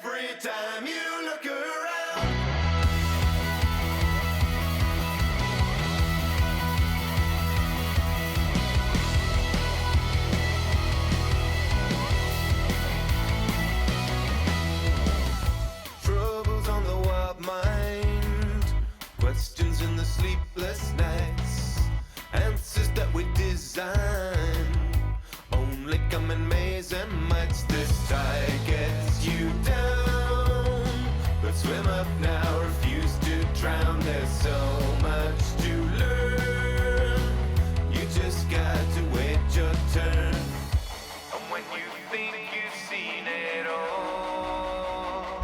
Every time you look around. Troubles on the wild mind, questions in the sleepless nights, answers that we design only come in maze and mites. This tide gets you down, but swim up now, refuse to drown. There's so much to learn, you just got to wait your turn. And when you think you've seen it all,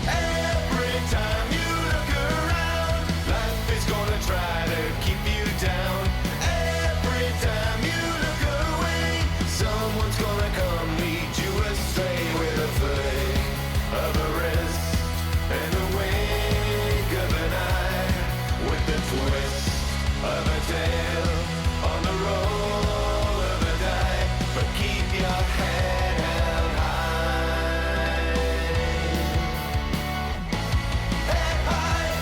every time you look around, life is gonna try to keep you down. Every time you look away, someone's gonna come lead you astray with a flick of a wrist and a wink of an eye, with the twist of a tail on the roll of a die. But keep your head held high. Head high.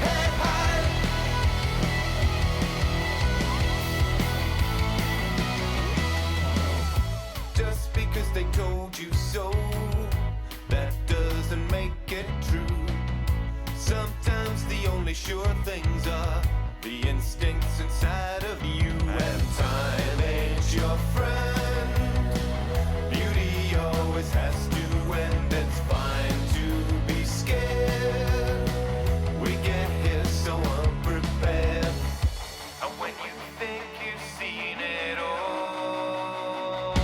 Head high. Just because they told you so, that doesn't make it true. Sometimes the only sure things are the instincts inside of you. And time ain't your friend. Beauty always has to end. It's fine to be scared. We get here so unprepared. And when you think you've seen it all,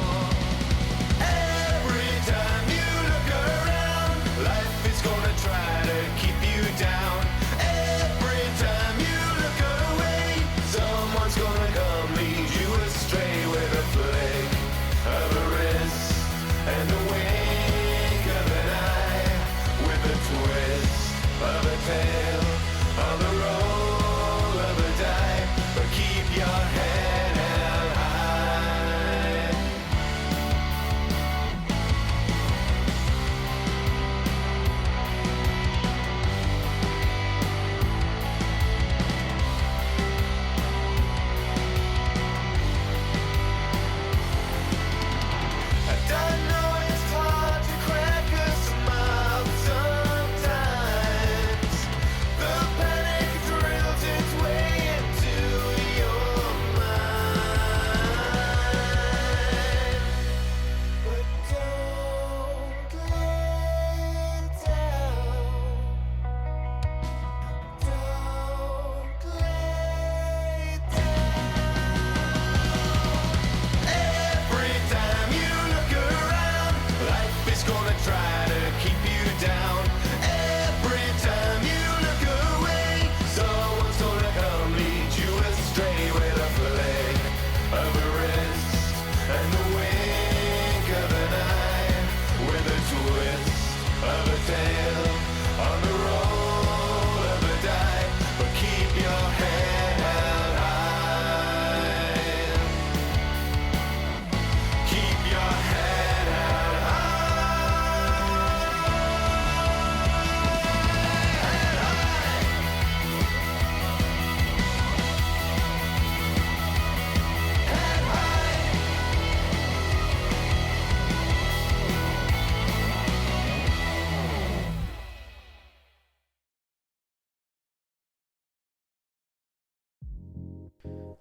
every time you look around, life is gonna try to keep you down. Every time you look away, someone's gonna come lead you astray with a flick of a wrist and a wink of an eye, with a twist of a tail on the roll of a die. But keep your head held high. I know it's hard to crack a smile sometimes. The panic drills its way into your mind. But don't lay down. Don't lay down. Every time you look around, life is gonna try to keep you down. Every time you look away, someone's gonna come lead you astray with a flick of a wrist and the wink of an eye, with a twist of a tail on the roll of a die. But keep your head held high. Keep your head held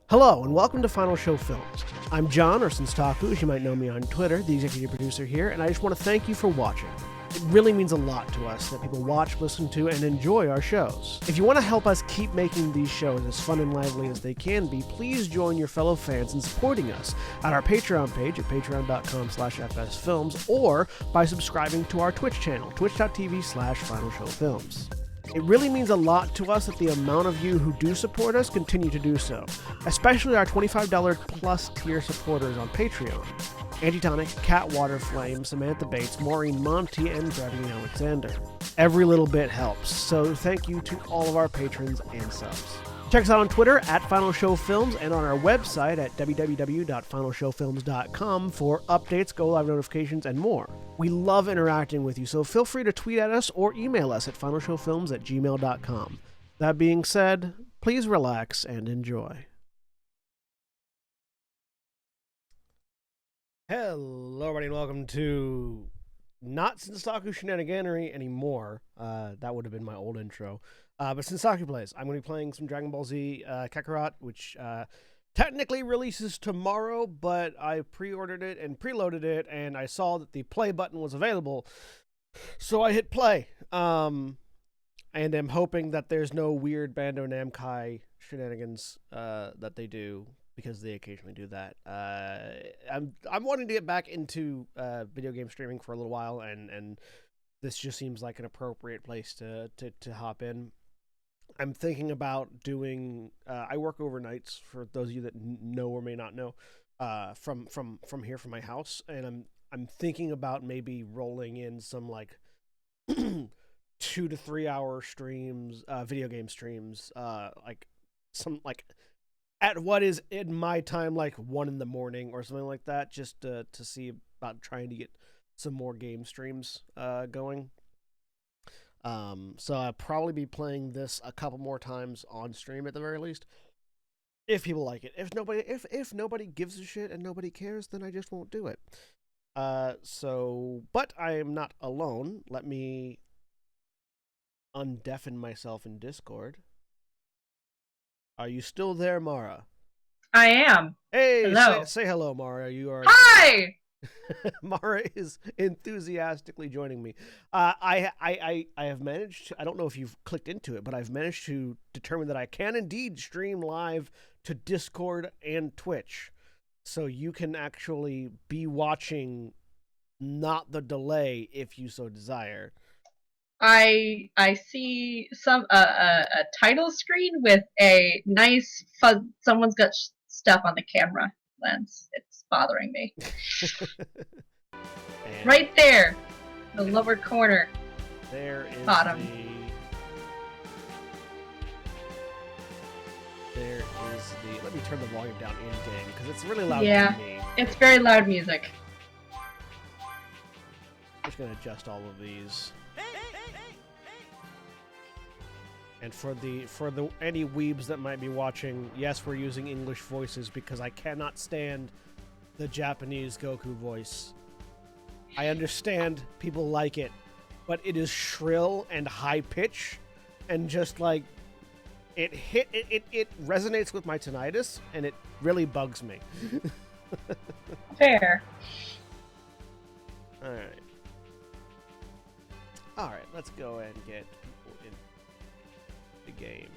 Hello, and welcome to Final Show Films. I'm John, or Senstaku, as you might know me on Twitter, the executive producer here, and I just want to thank you for watching. It really means a lot to us that people watch, listen to, and enjoy our shows. If you want to help us keep making these shows as fun and lively as they can be, please join your fellow fans in supporting us at our Patreon page at patreon.com/fsfilms, or by subscribing to our Twitch channel, twitch.tv/finalshowfilms. It really means a lot to us that the amount of you who do support us continue to do so, especially our $25 plus tier supporters on Patreon. Antitonic, Cat Waterflame, Samantha Bates, Maureen Monty, and Bradley Alexander. Every little bit helps, so thank you to all of our patrons and subs. Check us out on Twitter at Final Show Films and on our website at www.finalshowfilms.com for updates, go-live notifications, and more. We love interacting with you, so feel free to tweet at us or email us at finalshowfilms@gmail.com. That being said, please relax and enjoy. Hello, everybody, and welcome to not Senstaku Shenaniganery anymore. That would have been my old intro. But Senstaku Plays. I'm going to be playing some Dragon Ball Z Kakarot, which technically releases tomorrow, but I pre-ordered it and preloaded it, and I saw that the play button was available, so I hit play. And I'm hoping that there's no weird Bando Namkai shenanigans that they do, because they occasionally do that. I'm wanting to get back into video game streaming for a little while, and this just seems like an appropriate place to hop in. I'm thinking about doing. I work overnights, for those of you that know or may not know, from here, from my house, and I'm thinking about maybe rolling in some like 2 to 3 hour streams, video game streams, like some like at what is in my time like 1 a.m. or something like that, just to see about trying to get some more game streams going. So I'll probably be playing this a couple more times on stream at the very least, if people like it. If nobody gives a shit and nobody cares, then I just won't do it. But I am not alone. Let me undeafen myself in Discord. Are you still there, Mara? I am. Hey, hello. Say hello, Mara. You are. Hi. Mara is enthusiastically joining me. I have managed to, I don't know if you've clicked into it, but I've managed to determine that I can indeed stream live to Discord and Twitch. So you can actually be watching, not the delay, if you so desire. I see some a title screen with a nice someone's got stuff on the camera lens. It's bothering me. Right there, the lower corner. There is bottom. Let me turn the volume down in game because it's really loud Yeah, to me. It's very loud music. I'm just gonna adjust all of these. And for the any weebs that might be watching, yes, we're using English voices because I cannot stand the Japanese Goku voice. I understand people like it, but it is shrill and high pitch, and just like it resonates with my tinnitus, and it really bugs me. Fair. All right, let's go ahead and get people in the game,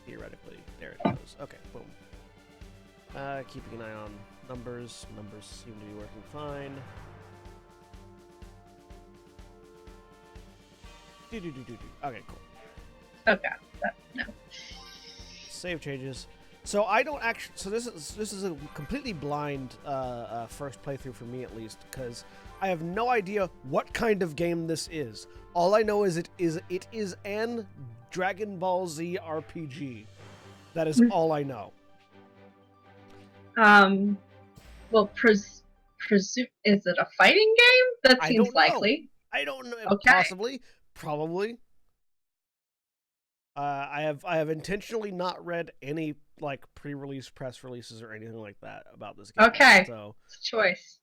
theoretically. There it goes. Okay, boom. Keeping an eye on numbers. Numbers seem to be working fine. Okay, cool. Okay. No. Save changes. So I don't actually. So this is a completely blind first playthrough for me, at least, because I have no idea what kind of game this is. All I know is it is an Dragon Ball Z RPG. That is all I know. Well, presume is it a fighting game? That seems likely. I don't know. Okay. Possibly, probably. I have intentionally not read any like pre-release press releases or anything like that about this game. Okay. So it's a choice.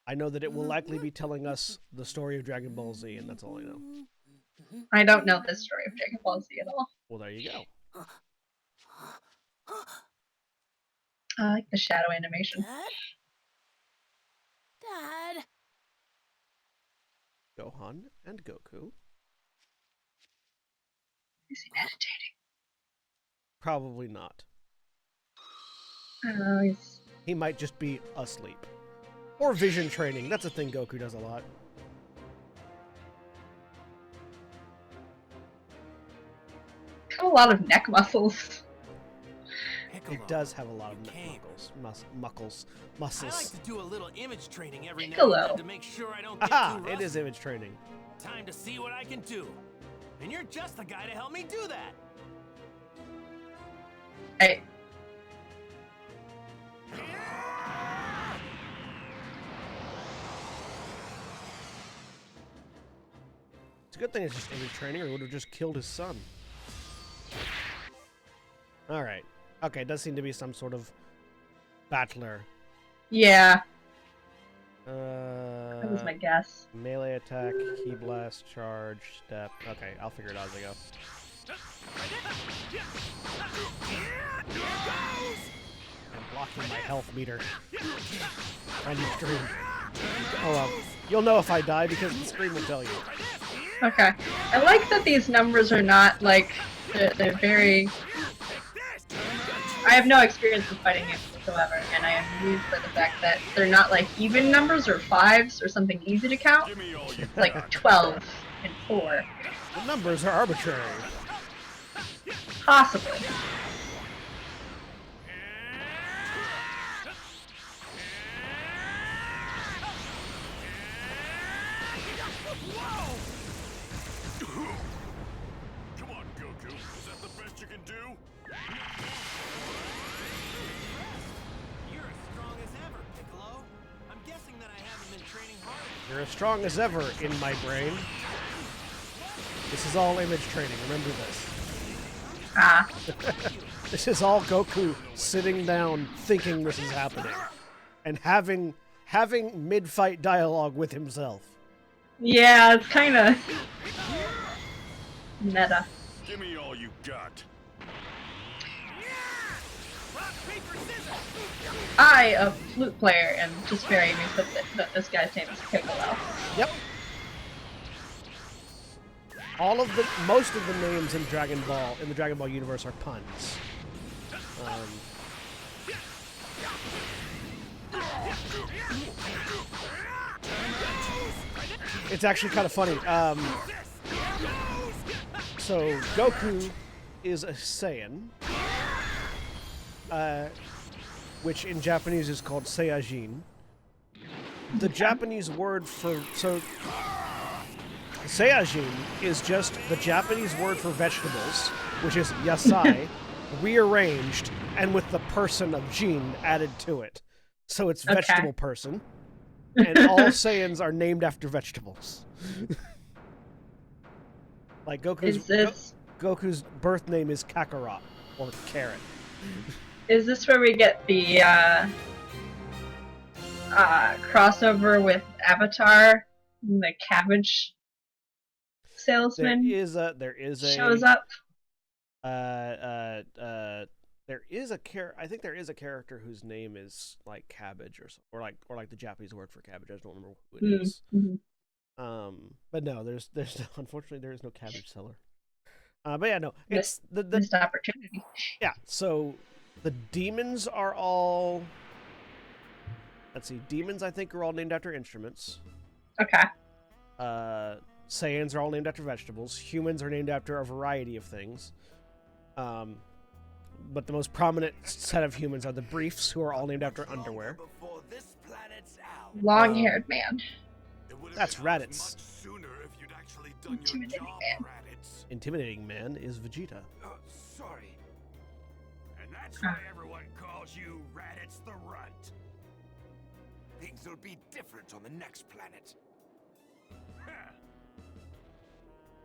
I know that it will likely be telling us the story of Dragon Ball Z, and that's all I know. I don't know the story of Dragon Ball Z at all. Well, there you go. I like the shadow animation. Dad? Gohan and Goku. Is he meditating? Probably not. He might just be asleep. Or vision training. That's a thing Goku does a lot. Got a lot of neck muscles. It does have a lot of muscles. I like to do a little image training every now Piccolo. and then to make sure I don't get Aha! too It is rusty. image training. Time to see what I can do. And you're just the guy to help me do that. I It's a good thing it's just image training, or he would have just killed his son. Alright. Okay, it does seem to be some sort of battler. yeah, that was my guess. Melee attack, key blast, charge, step. Okay, I'll figure it out as I go. I'm blocking my health meter. On the screen. Oh well. You'll know if I die because the screen will tell you. Okay. I like that these numbers are not like they're very. I have no experience with fighting it whatsoever, and I am amused by the fact that they're not like even numbers or fives or something easy to count. It's like 12 and 4. The numbers are arbitrary. Possibly. Come on, Goku. Is that the best you can do? You're as strong as ever, Piccolo. I'm guessing that I haven't been training hard. You're as strong as ever in my brain. This is all image training, remember this. Ah. This is all Goku sitting down thinking this is happening. And having mid-fight dialogue with himself. Yeah, it's kind of meta. Give me all you got. I, a flute player, am just very amused that this guy's name is Piccolo. Yep. Most of the names in Dragon Ball, in the Dragon Ball universe, are puns. It's actually kind of funny. So Goku is a Saiyan, which in Japanese is called Saiyajin. The Japanese word for Saiyajin is just the Japanese word for vegetables, which is yasai, rearranged and with the person of Jin added to it. So it's vegetable person. And all Saiyans are named after vegetables. Like Goku's birth name is Kakarot, or carrot. Is this where we get the crossover with Avatar? The cabbage salesman There is a shows up. There is a I think there is a character whose name is like cabbage or like the Japanese word for cabbage. I just don't remember who it is. Mm-hmm. But no, there's unfortunately there is no cabbage seller. But yeah, no, it's the missed opportunity. Yeah, so the demons are all. Let's see, demons I think are all named after instruments. Okay. Saiyans are all named after vegetables. Humans are named after a variety of things. But the most prominent set of humans are the briefs, who are all named after underwear. Long-haired man. That's Raditz. Intimidating man. Intimidating man is Vegeta. Sorry. And that's why everyone calls you Raditz the Runt. Things will be different on the next planet.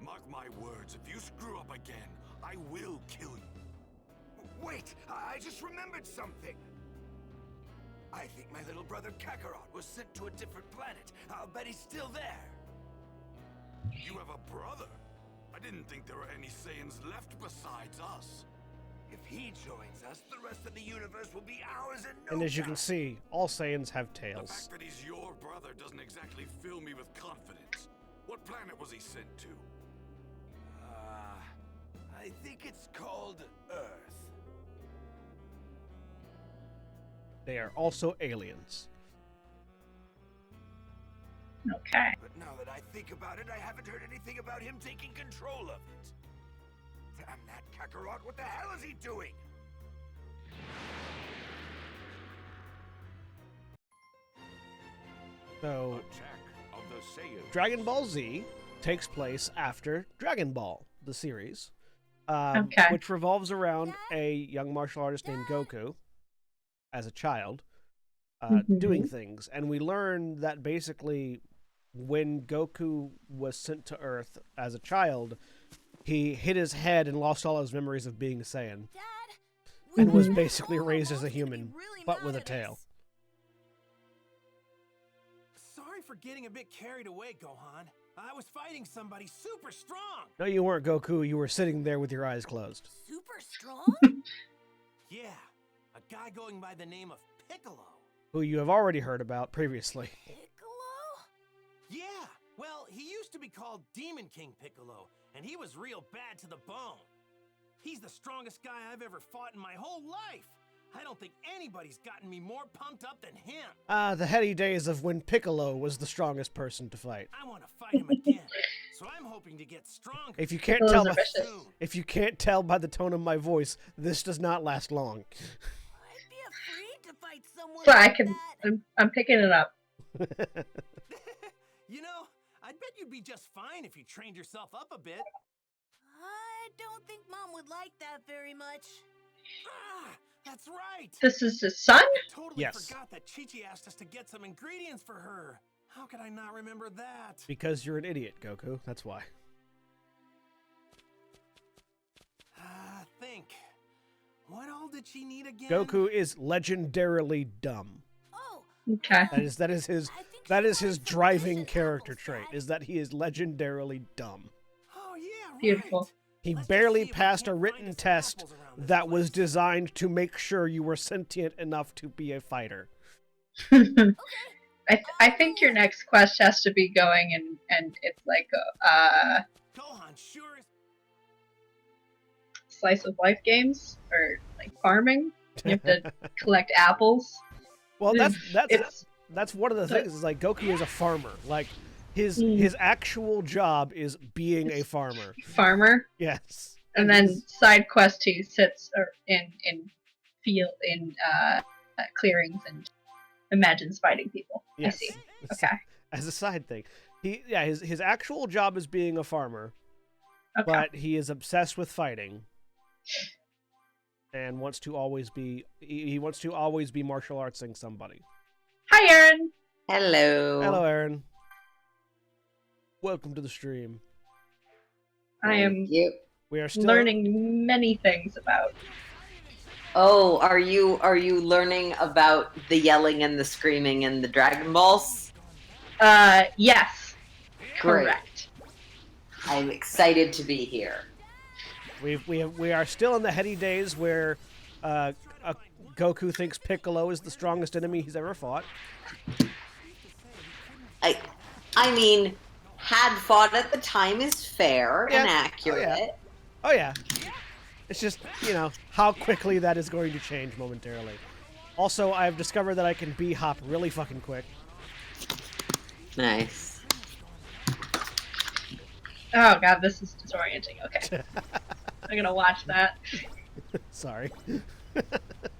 Mark my words, if you screw up again, I will kill you. Wait, I just remembered something. I think my little brother Kakarot was sent to a different planet. I'll bet he's still there. You have a brother? I didn't think there were any Saiyans left besides us. If he joins us, the rest of the universe will be ours in no And as you can time. see, all Saiyans have The tails. fact that he's your brother doesn't exactly fill me with confidence. What planet was he sent to? I think it's called Earth. They are also aliens. Okay. But now that I think about it, I haven't heard anything about him taking control of it. Damn that Kakarot, what the hell is he doing? So, Attack of the Saiyans. Dragon Ball Z takes place after Dragon Ball, the series. Okay. which revolves around a young martial artist named Goku as a child doing things. And we learn that basically when Goku was sent to Earth as a child, he hit his head and lost all his memories of being a Saiyan. And was basically raised as a human, but with a tail. Sorry for getting a bit carried away, Gohan. I was fighting somebody super strong. No, you weren't, Goku. You were sitting there with your eyes closed. Super strong? Yeah, a guy going by the name of Piccolo. Who you have already heard about previously. Piccolo? Yeah, well, he used to be called Demon King Piccolo, and he was real bad to the bone. He's the strongest guy I've ever fought in my whole life. I don't think anybody's gotten me more pumped up than him. The heady days of when Piccolo was the strongest person to fight. I want to fight him again, so I'm hoping to get stronger. If you can't Those tell, are by, vicious. if you can't tell by the tone of my voice, this does not last long. I'd be afraid to fight someone So I like can. that. I'm picking it up. You know, I bet you'd be just fine if you trained yourself up a bit. I don't think Mom would like that very much. Ah, that's right. This is his son? Totally Yes. forgot that Chi-Chi asked us to get some ingredients for her. How could I not remember that? Because you're an idiot, Goku. That's why. Think. What all did she need again? Goku is legendarily dumb. Oh, Okay. That is his I think that she is his wanted some driving delicious character apples, trait. Dad. Is that he is legendarily dumb. Oh yeah, right. Beautiful. He Let's just barely see if we passed a can't find written us some test apples around this that was place. designed to make sure you were sentient enough to be a fighter. I think your next quest has to be going and it's like Gohan sure is. slice of life games or like farming. You have to collect apples. Well, It's that's one of the things. Is like Goku is a farmer. Like his Mm. his actual job is being a farmer. farmer, Yes. and then side quest he sits in clearings and imagines fighting people. Yes. I see. Okay. As a side thing, his actual job is being a farmer, Okay. but he is obsessed with fighting, and wants to always be martial artsing somebody. Hi, Aaron. Hello. Hello, Aaron. Welcome to the stream. I am You. We are still learning many things about. Oh, are you learning about the yelling and the screaming and the Dragon Balls? Yes. Great. Correct. I'm excited to be here. We are still in the heady days where Goku thinks Piccolo is the strongest enemy he's ever fought. I mean, had fought at the time is fair Yeah. and accurate. Oh yeah. It's just, how quickly that is going to change momentarily. Also, I've discovered that I can B-hop really fucking quick. Nice. Oh god, this is disorienting. Okay. I'm gonna watch that. Sorry.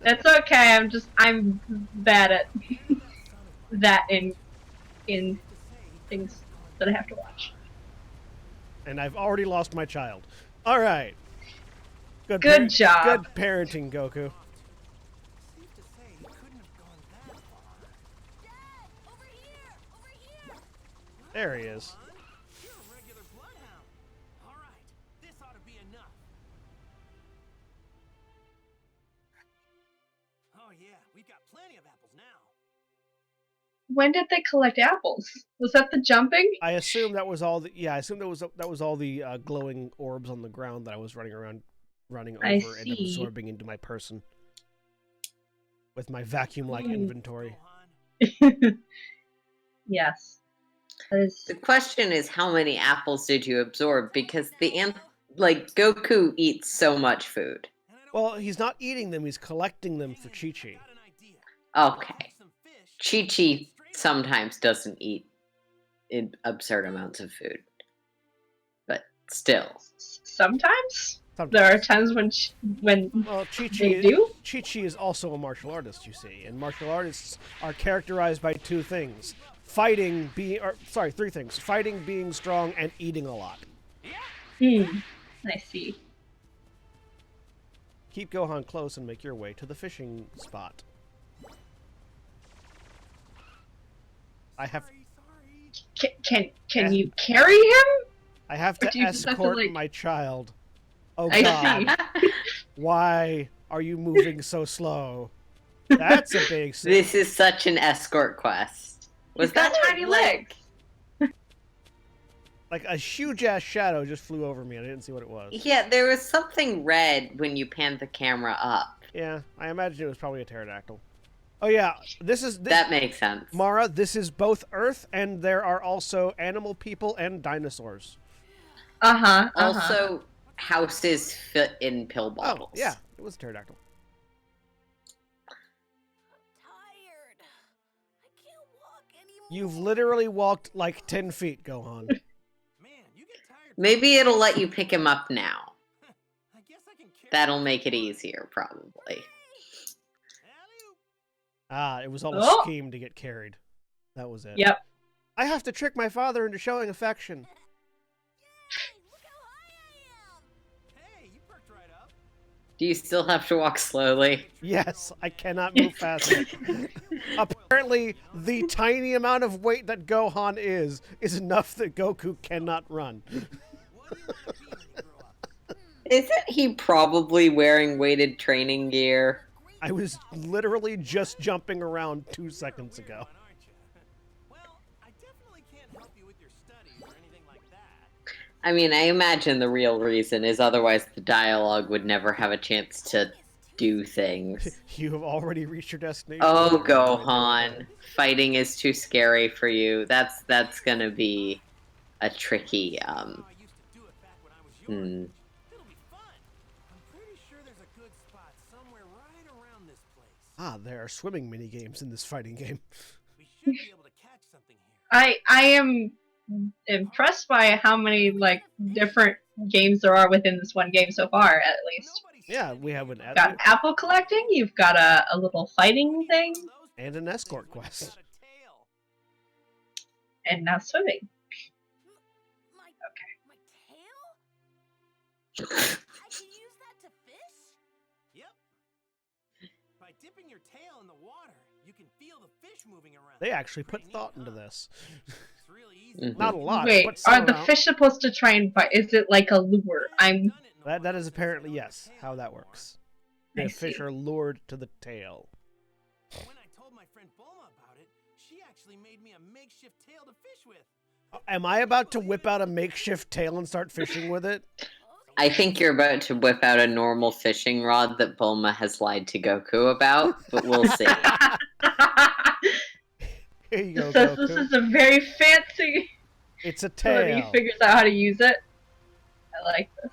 It's okay. I'm bad at that in things that I have to watch. And I've already lost my child. All right. Good job. Good parenting, Goku. Safe to say he couldn't have gone that far. Dad, over here! There he is. Son, you're a regular bloodhound. All right, this ought to be enough. Oh yeah, we've got plenty of apples now. When did they collect apples? Was that the jumping? I assume that was all the I assume that was all the glowing orbs on the ground that I was running over I and see. absorbing into my person with my vacuum-like inventory. Gohan, Yes. That is The question is, how many apples did you absorb? Because Goku eats so much food. and I don't Well, he's not eating them; he's collecting them for Man, Chi-Chi. I got an idea. Okay. Some fish. Chi-Chi sometimes doesn't eat absurd amounts of food. But still. sometimes. Sometimes. There are times when Well, Chi-Chi they do. Chi-Chi is also a martial artist, you see, and martial artists are characterized by two things: three things: fighting, being strong, and eating a lot. I see. Keep Gohan close and make your way to the fishing spot. I have Can you carry him? I have Or to do you just have to, escort like- my child. Oh I God! see. Why are you moving so slow? That's a big sin. This is such an escort quest. Was He's got that tiny legs. Like a huge ass shadow just flew over me. I didn't see what it was. Yeah, there was something red when you panned the camera up. Yeah, I imagine it was probably a pterodactyl. Oh yeah, this That makes sense. Mara. This is both Earth, and there are also animal people and dinosaurs. Also, houses fit in pill bottles. Oh yeah, it was a pterodactyl. Tired. I can't walk anymore. You've literally walked like 10 feet, Gohan. Man, you get tired. Maybe it'll let you pick him up now. I guess I can carry That'll make it easier, probably. Alley-oop. Ah, it was all a Oh. scheme to get carried. That was it. Yep. I have to trick my father into showing affection. Yay, look how high I am. Hey, you perked right up. Do you still have to walk slowly? Yes, I cannot move faster. Apparently, the tiny amount of weight that Gohan is enough that Goku cannot run. What do you want to be when you grow up? Isn't he probably wearing weighted training gear? I was literally just jumping around 2 seconds ago. One, aren't you? Well, I definitely can't help you with your studies or anything like that. I mean, I imagine the real reason is otherwise the dialogue would never have a chance to do things. You have already reached your destination. Oh, Gohan. Fighting is too scary for you. That's gonna be a tricky, How I used to do it back when I was your hmm. age. It'll be fun. I'm pretty sure there's a good spot somewhere right around this place. Ah, there are swimming mini games in this fighting game. We should be able to catch something here. I am impressed by how many like different games there are within this one game so far, at least. Nobody's Yeah, said we anything have an about Got it. apple collecting. You've got a little fighting thing, And an escort quest. Got a tail. and now swimming. My tail? I can use that to fish? Yep. By dipping your tail in the water, you can feel the fish moving around. They actually put Pretty thought neat, into huh? this. It's really easy. Mhm. Not a lot. Wait, but some are the amount. fish supposed to try and bite? Is it like a lure? I'm. That is apparently, yes, how that works. I The fish see. are lured to the tail. When I told my friend Bulma about it, she actually made me a makeshift tail to fish with. Am I about to whip out a makeshift tail and start fishing with it? I think you're about to whip out a normal fishing rod that Bulma has lied to Goku about, but we'll see. Here you go, It says this Goku. is a very fancy. It's a So he tail. figures out how to use it. I like this.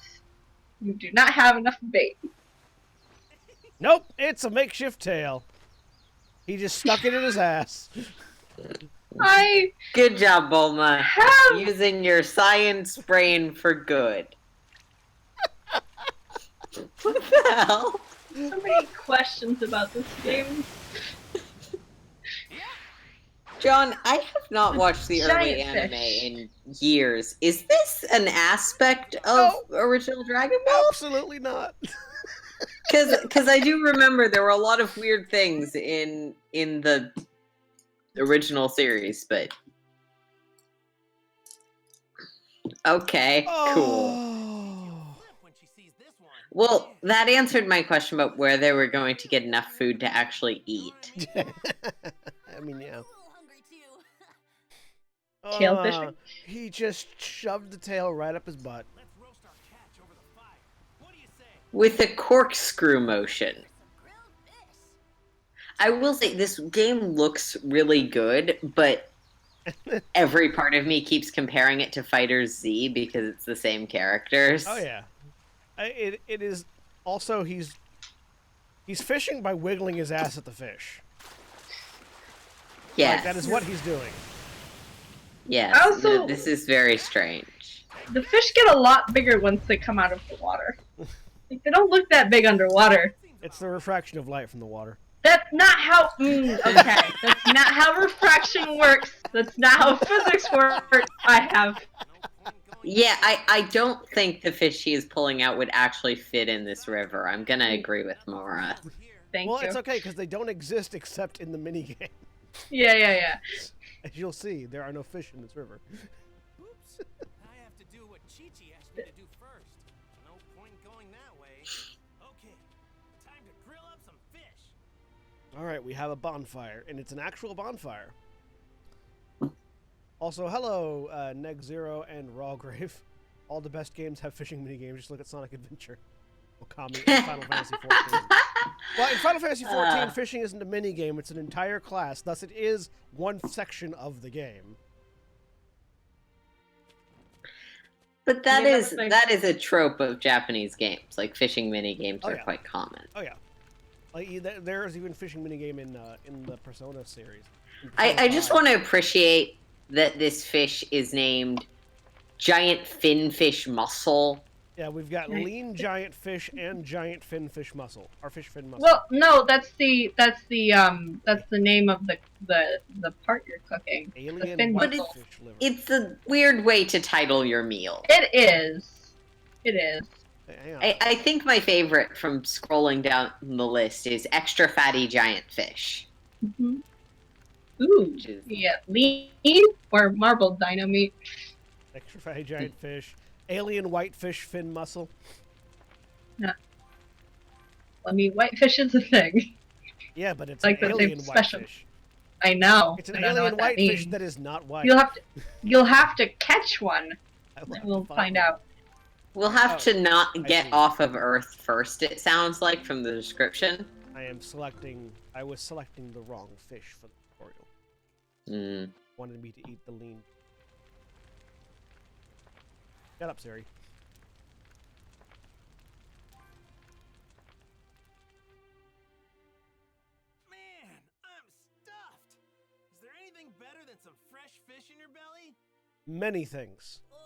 You do not have enough bait. Nope, it's a makeshift tail. He just stuck it in his ass. I Good job, Bulma. have. Using your science brain for good. What the hell? So many questions about this game. John, I have not watched the early Giant anime fish. in years. Is this an aspect of No. original Dragon Ball? Absolutely not. Because I do remember there were a lot of weird things in the original series, but okay, cool. Oh. When she sees this one. Well, that answered my question about where they were going to get enough food to actually eat. I mean, yeah. I'm a little hungry too. Tail fishing? He just shoved the tail right up his butt. Let's roast our catch over the fire. What do you say? With a corkscrew motion. Some grilled fish. I will say this game looks really good, but every part of me keeps comparing it to Fighter Z because it's the same characters. Oh yeah, it is. Also, he's fishing by wiggling his ass at the fish. Yes. Like, that is what he's doing. Yes. Also- This is very strange. The fish get a lot bigger once they come out of the water. Like, they don't look that big underwater. It's the refraction of light from the water. That's not how. Okay, that's not how refraction works. That's not how physics works. I have Yeah, I don't think the fish he is pulling out would actually fit in this river. I'm gonna agree with Mora. Thank Well, you. it's okay because they don't exist except in the minigame. Yeah. As you'll see, there are no fish in this river. Oops. I have to do what Chi-Chi asked me to do first. No point in going that way. Okay, time to grill up some fish. All right, we have a bonfire, and it's an actual bonfire. Also, hello, Neg Zero and Rawgrave. All the best games have fishing minigames. Just look at Sonic Adventure. Okami and Final Fantasy XIV. Well, in Final Fantasy XIV, fishing isn't a minigame. It's an entire class. Thus, it is one section of the game. But that Yeah, is that is a trope of Japanese games. Like fishing mini games Oh, are yeah. quite common. Oh, yeah. Like, there is even fishing minigame in the Persona series. I just want to appreciate that this fish is named Giant Finfish Mussel. Yeah, we've got lean giant fish and giant finfish mussel. Or fish fin mussel. Well, no, that's the name of the part you're cooking. The Alien fin whitefish mussel. liver. It's a weird way to title your meal. It is. It is. Hang on. I think my favorite from scrolling down the list is Extra Fatty Giant Fish. Mm-hmm. Ooh. Which is- Yeah, lean or marbled dino meat. Extra fatty giant fish. Alien whitefish fin mussel. I mean, whitefish is a thing. Yeah, but it's Like an the alien special- whitefish. I know. It's an I don't know alien what that whitefish means. that is not white. You'll have to catch one. I will have We'll to find one. out. We'll have Oh, to not I get see. off of Earth first, it sounds like, from the description. I was selecting the wrong fish for the tutorial. Mm. Wanted me to eat the lean. Shut up, Siri. Man, I'm stuffed. Is there anything better than some fresh fish in your belly? Many things. Ugh,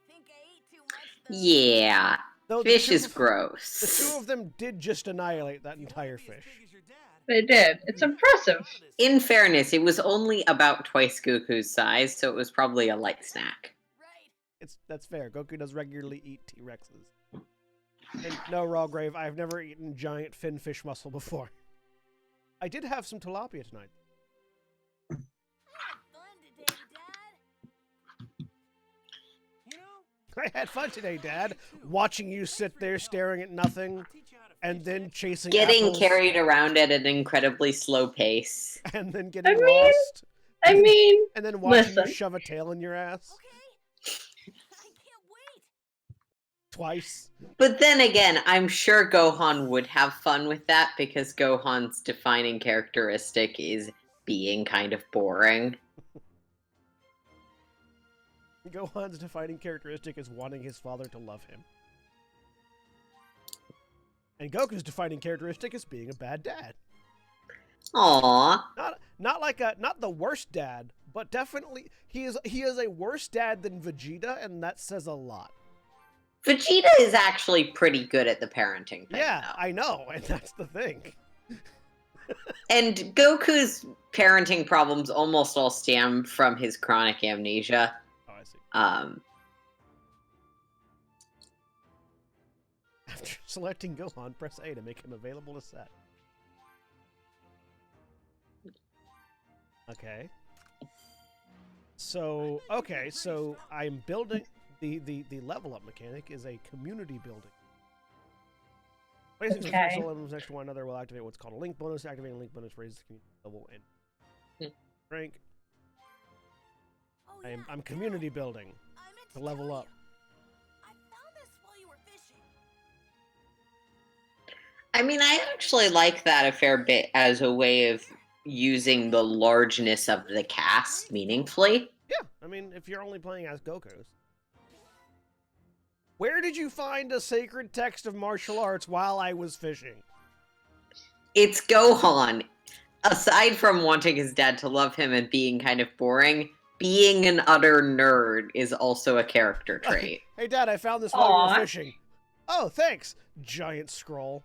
think I ate too much. Though. Yeah, Though the fish two is of- The gross. two of them did just annihilate that If you entire wanna be as fish. big as your dad, They did. It's impressive. In fairness, it was only about twice Goku's size, so it was probably a light snack. Right. That's fair. Goku does regularly eat T-Rexes. And no, Rawgrave, I've never eaten giant fin fish mussel before. I did have some tilapia tonight. We had fun today, Dad. you know, I had fun today, Dad, watching you sit there staring at nothing I'll teach you how to and fish then that chasing Getting apples, carried around at an incredibly slow pace. and then getting mean, lost, I mean, and then watching you listen. shove a tail in your ass Okay. I can't wait. twice. But then again, I'm sure Gohan would have fun with that because Gohan's defining characteristic is being kind of boring. Gohan's defining characteristic is wanting his father to love him. And Goku's defining characteristic is being a bad dad. Aww. Not the worst dad, but definitely he is a worse dad than Vegeta, and that says a lot. Vegeta is actually pretty good at the parenting thing. Yeah, though. I know, and that's the thing. And Goku's parenting problems almost all stem from his chronic amnesia. Oh, I see. After selecting Gohan, press A to make him available to set. Okay. So I'm building the level up mechanic is a community building. Placing Okay. special items next to one another will activate what's called a link bonus. Activating a link bonus raises the community level and rank. Oh, yeah, I'm community building I meant to level tell up. you. I found this while you were fishing. I mean, I actually like that a fair bit as a way of using the largeness of the cast meaningfully. Yeah, I mean, if you're only playing as Goku's. Where did you find a sacred text of martial arts while I was fishing? It's Gohan. Aside from wanting his dad to love him and being kind of boring, being an utter nerd is also a character trait. Hey, Dad, I found this while you Aw. were fishing. Oh, thanks. Giant scroll.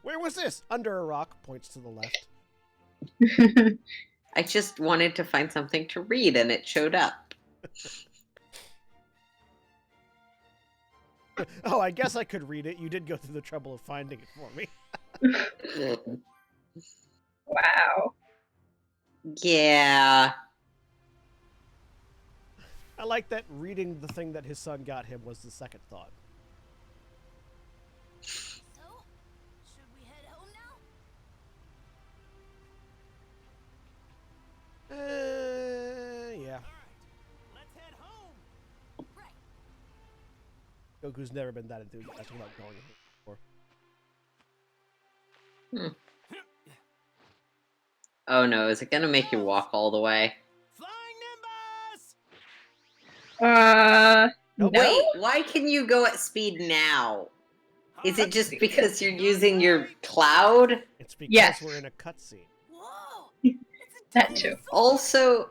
Where was this? Under a rock. Points to the left. I just wanted to find something to read and it showed up. Oh, I guess I could read it. You did go through the trouble of finding it for me. Wow. Yeah. I like that reading the thing that his son got him was the second thought. So, should we head home now? Yeah. Let's head home. Right. Goku's never been that enthusiastic about going before. Oh no, is it gonna make you walk all the way? Flying Nimbus! Nope. No? Wait, why can you go at speed now? Is it just because you're using your cloud? It's because Yes. we're in a cutscene. Whoa! It's a That tiny too. foot. Also,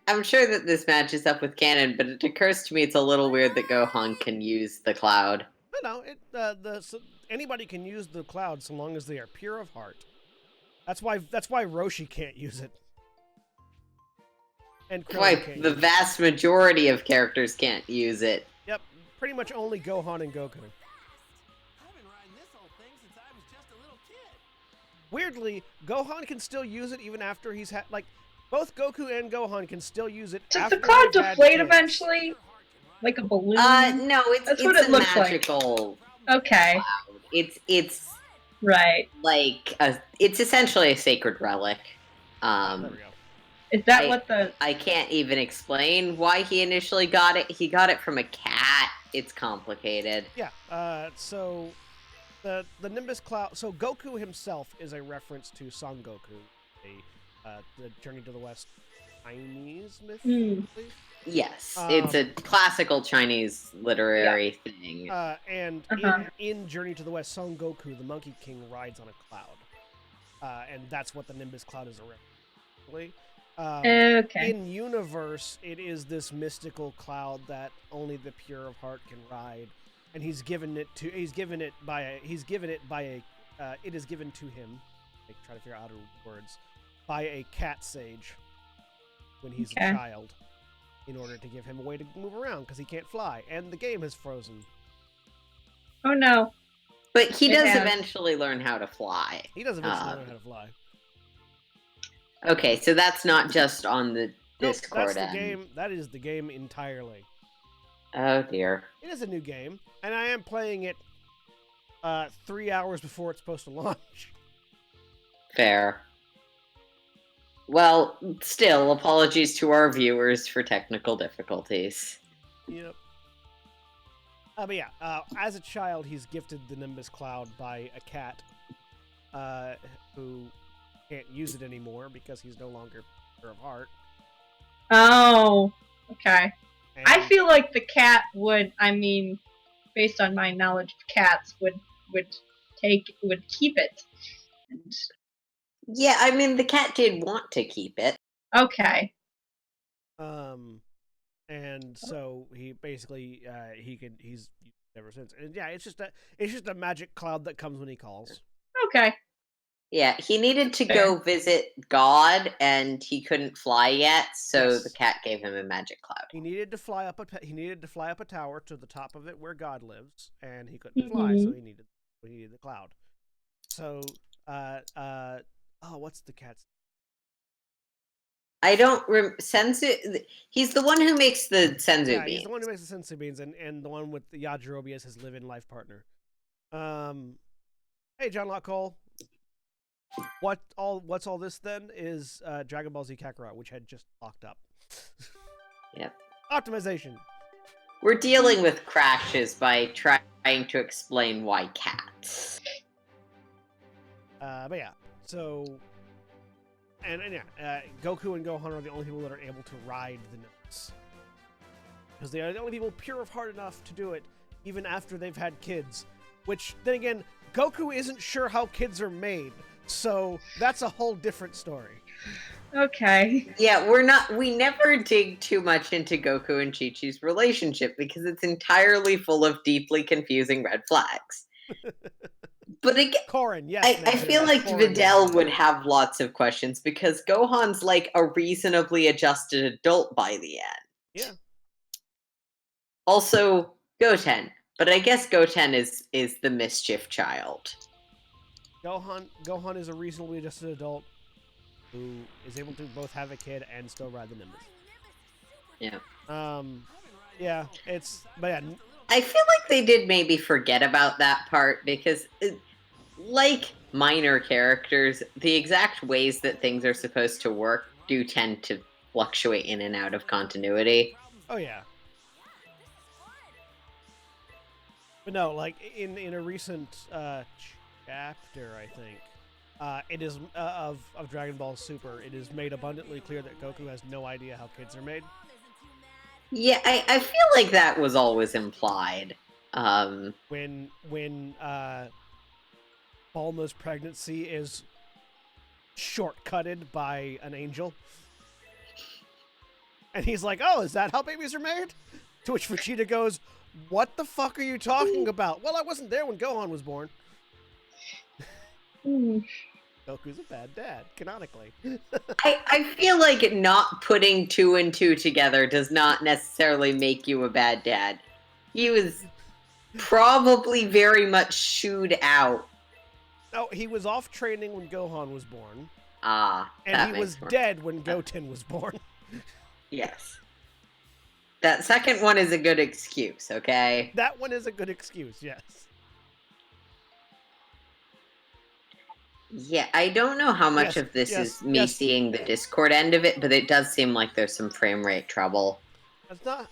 I'm sure that this matches up with canon, but it occurs to me it's a little weird that Gohan can use the cloud. No, anybody can use the cloud so long as they are pure of heart. That's why Roshi can't use it. And Krillin Why can't the use it. vast majority of characters can't use it. Yep, pretty much only Gohan and Goku. I've been riding this old thing since I was just a little kid. Weirdly, Gohan can still use it even after he's had both Goku and Gohan can still use it. Does after the cloud they've had deflate kids. eventually? Like a balloon? No, it's That's what it's it a looks like. magical Okay. cloud. It's Right. like it's essentially a sacred relic. There we go. Is that I- what the... I can't even explain why he initially got it. He got it from a cat. It's complicated. Yeah. So the Nimbus Cloud. So Goku himself is a reference to Son Goku, the Journey to the West Chinese myth. I believe. Yes, it's a classical Chinese literary thing. And Uh-huh. in Journey to the West, Son Goku, the Monkey King, rides on a cloud, and that's what the Nimbus Cloud is a reference to. Okay. In universe, it is this mystical cloud that only the pure of heart can ride, and it is given to him. Like, try to figure out how to words by a cat sage when he's a Okay. child, in order to give him a way to move around because he can't fly, and the game is frozen. Oh no. But he It does has. eventually learn how to fly. He does eventually learn how to fly. Okay, so that's not just on the Nope, Discord that's the end. game. That is the game entirely. Oh dear. It is a new game, and I am playing it 3 hours before it's supposed to launch. Fair. Well, still, apologies to our viewers for technical difficulties. Yep. But yeah, as a child, he's gifted the Nimbus Cloud by a cat who can't use it anymore because he's no longer pure of heart. Oh. Okay. And I feel like the cat would, based on my knowledge of cats, would keep it. And, Yeah, I mean, the cat did want to keep it. okay. and so he basically he's used it ever since. And yeah, it's just a magic cloud that comes when he calls. Okay. Yeah, he needed to Fair. go visit God, and he couldn't fly yet, so Yes. the cat gave him a magic cloud. He needed to fly up a tower to the top of it where God lives, and he couldn't fly, so he needed the cloud. So what's the cat's? I don't Senzu. He's the one who makes the Senzu Yeah, beans. he's the one who makes the sensu beans, and the one with the Yajirobe as his live-in life partner. Hey, John Locke Cole. What's all this then is Dragon Ball Z Kakarot, which had just locked up. Yep. Optimization. We're dealing with crashes by trying to explain why cats. But yeah, so Goku and Gohan are the only people that are able to ride the Nimbus, because they are the only people pure of heart enough to do it, even after they've had kids. Which then again, Goku isn't sure how kids are made, so that's a whole different story. Okay. Yeah, we never dig too much into Goku and Chi-Chi's relationship because it's entirely full of deeply confusing red flags. But again, Korin, yes. I feel like Videl would have lots of questions because Gohan's like a reasonably adjusted adult by the end. Yeah. Also, Goten. But I guess Goten is the mischief child. Gohan is a reasonably adjusted adult who is able to both have a kid and still ride the Nimbus. Yeah. Yeah, but yeah, I feel like they did maybe forget about that part because, like minor characters, the exact ways that things are supposed to work do tend to fluctuate in and out of continuity. oh yeah. But no, like in a recent chapter, I think it is of Dragon Ball Super. It is made abundantly clear that Goku has no idea how kids are made. Yeah, I feel like that was always implied. When Bulma's pregnancy is shortcutted by an angel, and he's like, "Oh, is that how babies are made?" To which Vegeta goes, "What the fuck are you talking about?" Well, I wasn't there when Gohan was born. Goku's a bad dad, canonically. I feel like not putting 2 and 2 together does not necessarily make you a bad dad. He was probably very much shooed out. No, he was off training when Gohan was born. Ah, and he was dead when Goten was born. Yes. That second one is a good excuse, okay? That one is a good excuse, yes. Yeah, I don't know how much of this is me seeing the Discord end of it, but it does seem like there's some frame rate trouble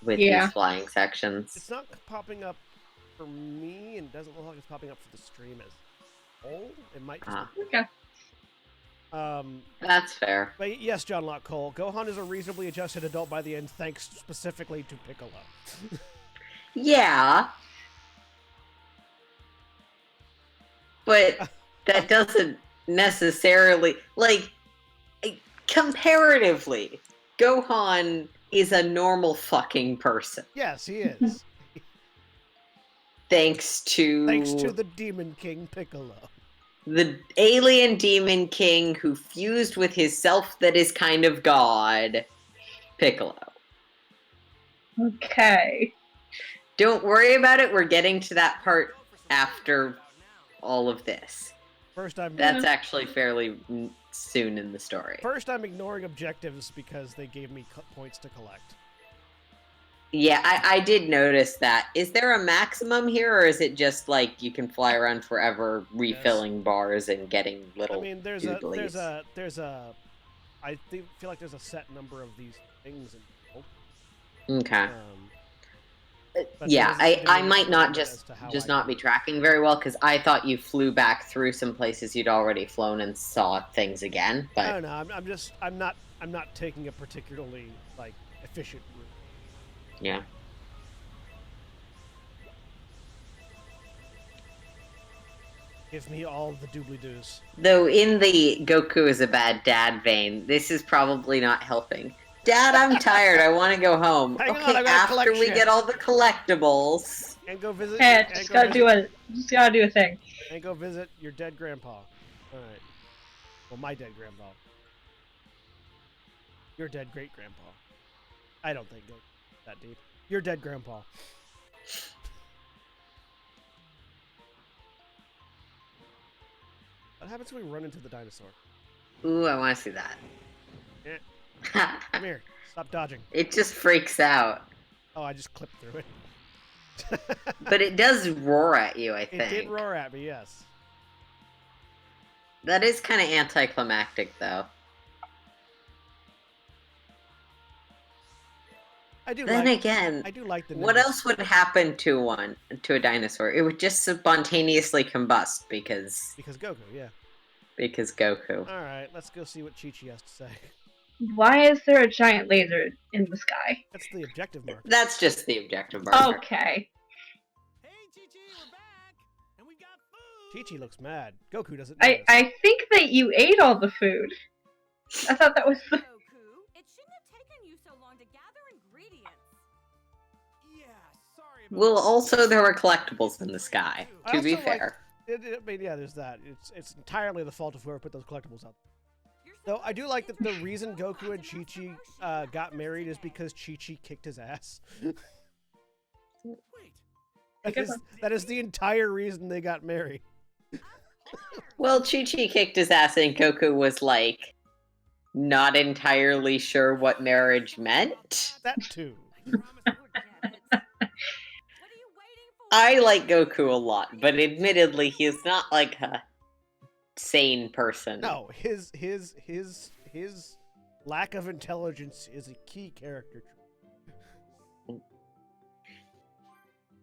with these flying sections. It's not popping up for me, and it doesn't look like it's popping up for the stream as a whole. It might just be. Okay. That's fair. But yes, John Locke Cole, Gohan is a reasonably adjusted adult by the end, thanks specifically to Piccolo. Yeah. But that doesn't necessarily, like, comparatively, Gohan is a normal fucking person. Yes, he is. Thanks to the Demon King Piccolo. The alien Demon King who fused with his self that is kind of God, Piccolo. Okay. Don't worry about it, we're getting to that part after all of this. That's actually fairly soon in the story. First, I'm ignoring objectives because they gave me points to collect. Yeah, I did notice that. Is there a maximum here, or is it just like you can fly around forever, refilling bars and getting little? I mean, there's a. I feel like there's a set number of these things. Okay. Yeah, I might not just not be tracking very well because I thought you flew back through some places you'd already flown and saw things again. But I don't know. I'm not taking a particularly like efficient route. Yeah. Give me all the doobly-doos. Though in the Goku is a bad dad vein, this is probably not helping. Dad, I'm tired. I want to go home. Hang okay, on, after we get all the collectibles. And go visit. Hey, just gotta do a thing. And go visit your dead grandpa. All right. Well, my dead grandpa. Your dead great grandpa. I don't think that deep. Your dead grandpa. What happens when we run into the dinosaur? Ooh, I want to see that. Yeah. Come here. Stop dodging. It just freaks out. Oh, I just clipped through it. But it does roar at you, I think. It did roar at me, yes. That is kind of anticlimactic, though. I do then like, again, I do like the what Nimbus. else would happen to a dinosaur? It would just spontaneously combust because Goku, yeah. Because Goku. All right, let's go see what Chi-Chi has to say. Why is there a giant laser in the sky? That's the objective marker. That's just the objective marker. Okay. Hey, Chi-Chi, we're back, and we got food. Chi-Chi looks mad. Goku doesn't notice. I think that you ate all the food. I thought that was the... Goku, it shouldn't have taken you so long to gather ingredients. Yeah, sorry about Well, that. also there were collectibles in the sky. I To be also like- fair. I mean, yeah, there's that. It's entirely the fault of whoever put those collectibles up. Though I do like that the reason Goku and Chi-Chi got married is because Chi-Chi kicked his ass. Wait. That is the entire reason they got married. Well, Chi-Chi kicked his ass and Goku was like, not entirely sure what marriage meant. That too. I like Goku a lot, but admittedly, he is not like a sane person. No, his lack of intelligence is a key character trait.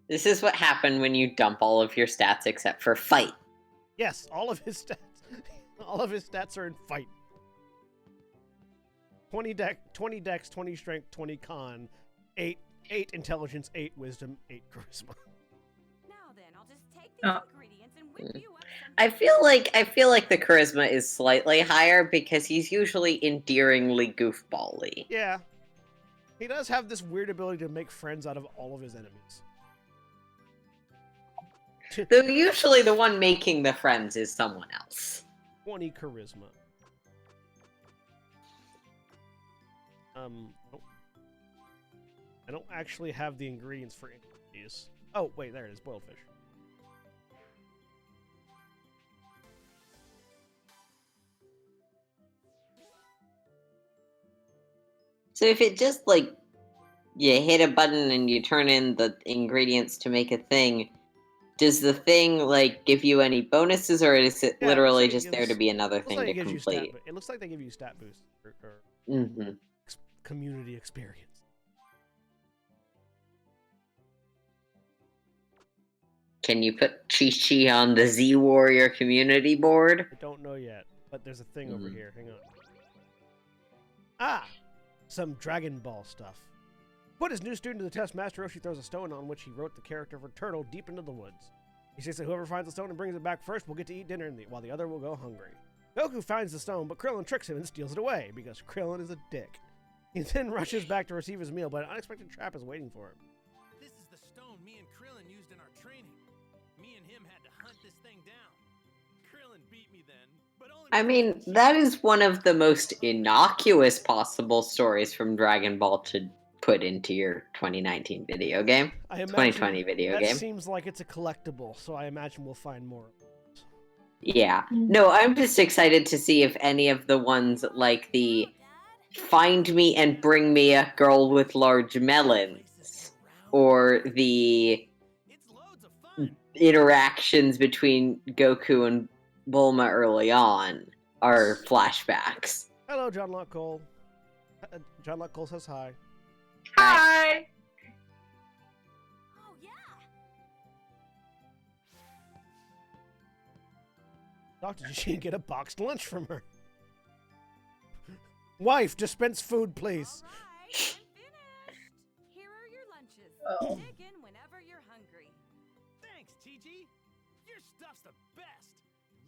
This is what happened when you dump all of your stats except for fight. Yes, all of his stats are in fight. 20 dex, 20 strength, 20 con, 8 intelligence, 8 wisdom, 8 charisma. Now then, I'll just take these ingredients and whip you up some. I feel like the charisma is slightly higher because he's usually endearingly goofball-y. Yeah. He does have this weird ability to make friends out of all of his enemies. Though usually the one making the friends is someone else. 20 charisma. Nope. I don't actually have the ingredients for any of these. Oh, wait, there it is, boiled fish. So if it just, like, you hit a button and you turn in the ingredients to make a thing, does the thing, like, give you any bonuses, or is it literally just there to be another thing to complete? It looks like they give you stat boosts or community experience. Can you put Chi-Chi on the Z-Warrior community board? I don't know yet, but there's a thing over here. Hang on. Ah! Some Dragon Ball stuff. Put his new student to the test. Master Roshi throws a stone on which he wrote the character of a turtle deep into the woods. He says that whoever finds the stone and brings it back first will get to eat dinner, while the other will go hungry. Goku finds the stone, but Krillin tricks him and steals it away, because Krillin is a dick. He then rushes back to receive his meal, but an unexpected trap is waiting for him. This is the stone me and Krillin used in our training. Me and him had to hunt this thing down. Krillin beat me then, but only. I mean, that is one of the most innocuous possible stories from Dragon Ball to put into your 2019 video game. 2020 video game. That seems like it's a collectible, so I imagine we'll find more. Yeah. No, I'm just excited to see if any of the ones like the find me and bring me a girl with large melons, or the interactions between Goku and Bulma early on are flashbacks. Hello, John Locke Cole. John Locke Cole says hi. Hi! Oh, yeah. Dr. G get a boxed lunch from her. Wife, dispense food, please. All right, I'm finished. Here are your lunches. Oh. Dig in whenever you're hungry. Thanks, TG. Your stuff's the best.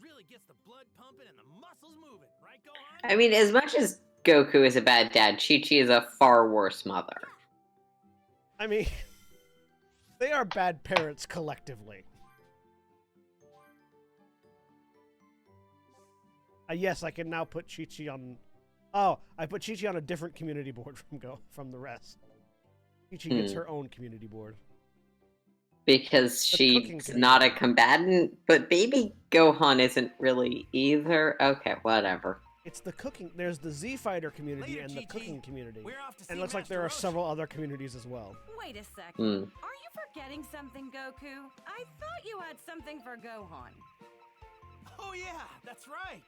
Really gets the blood pumping and the muscles moving, right, Gohan? I mean, as much as Goku is a bad dad, Chi-Chi is a far worse mother. I mean, they are bad parents collectively. Yes, I can now put Chi-Chi on... Oh, I put Chi-Chi on a different community board from the rest. Chi-Chi gets her own community board. Because she's not a combatant, but baby Gohan isn't really either. Okay, whatever. It's the cooking. There's the Z Fighter community and the cooking community. And it looks like there are several other communities as well. Wait a second. Are you forgetting something, Goku? I thought you had something for Gohan. Oh yeah, that's right.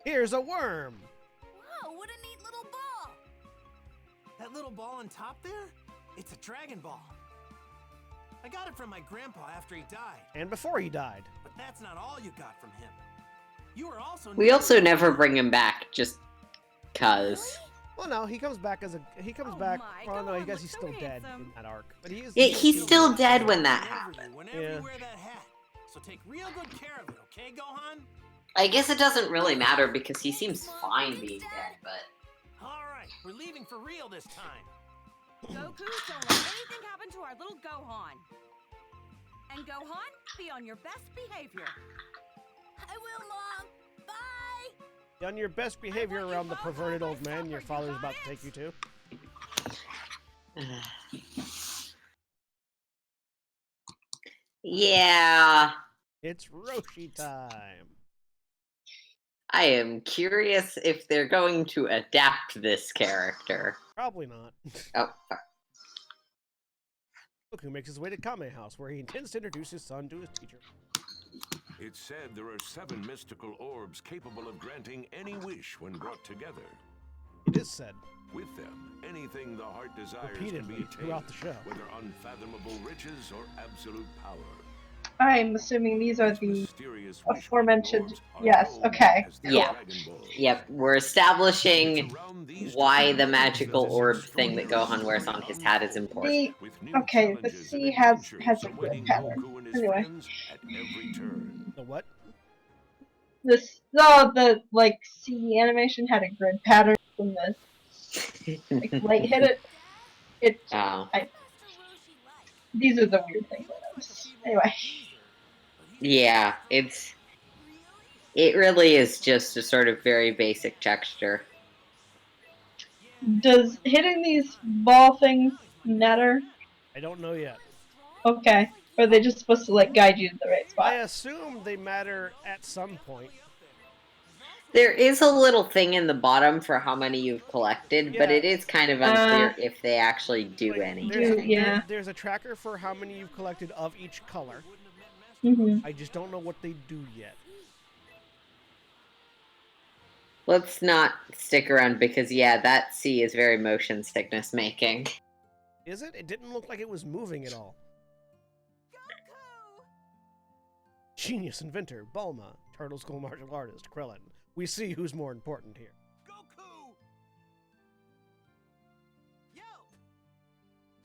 Here's a worm. Whoa, what a neat little ball. That little ball on top there? It's a Dragon Ball. I got it from my grandpa after he died. And before he died. But that's not all you got from him. You were also. We also never bring him back just cuz. Well, no, he comes back as a. He comes back. my, Well, no, I Gohan guess he's looks so still dead handsome. in that arc. But he is. Yeah, he's still dead when that happened. Whenever Yeah. you wear that hat. So take real good care of it, okay, Gohan? I guess it doesn't really matter because he seems fine being dead, but... Alright, we're leaving for real this time. Goku, don't let anything happen to our little Gohan. And Gohan, be on your best behavior. I will, Mom. Bye. Be on your best behavior around the perverted old man your father's about to take you to. Yeah. It's Roshi time. I am curious if they're going to adapt this character. Probably not. Oh, Goku makes his way to Kame House, where he intends to introduce his son to his teacher. It's said there are 7 mystical orbs capable of granting any wish when brought together. It is said. With them, anything the heart desires can be Repeatedly attained, throughout the show. whether unfathomable riches or absolute power. I'm assuming these are Its the mysterious wish-granting aforementioned. orbs are Yes. known Okay. as the Yeah. Dragonball. yep. We're establishing It's around these why the Dragonballs magical that this orb thing that extraordinary Gohan wears on his hat is important. The with new okay. The challenges C and has adventures a grid awaiting pattern. Goku and his Anyway, friends at every turn. The what? this the like C animation had a grid pattern from the like, light hit it. It Oh, these are the weird things I noticed. Anyway, yeah. It really is just a sort of very basic texture. does hitting these ball things matter? I don't know yet. Okay, or are they just supposed to like guide you to the right I spot? assume they matter at some point. There is a little thing in the bottom for how many you've collected, but Yeah. it is kind of unclear if they actually do Like, anything. yeah. There's a tracker for how many you've collected of each color. Mm-hmm. I just don't know what they do yet. Let's not stick around because, yeah, that C is very motion sickness making. Is it? It didn't look like it was moving at all. Genius inventor, Bulma, Turtle School martial artist, Krillin. We see who's more important here. Goku! Yo!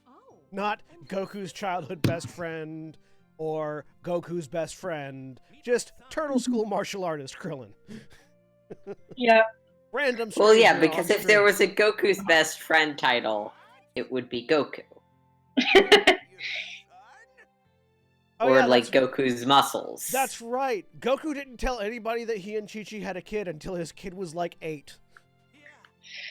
Oh. Not Goku's childhood best friend or Goku's best friend, just Turtle School martial artist, Krillin. Yeah. Random Well, yeah, stranger because on if there screen. was a Goku's best friend title, it would be Goku. Oh, Or yeah, like that's- Goku's muscles. That's right. Goku didn't tell anybody that he and Chi-Chi had a kid until his kid was like 8.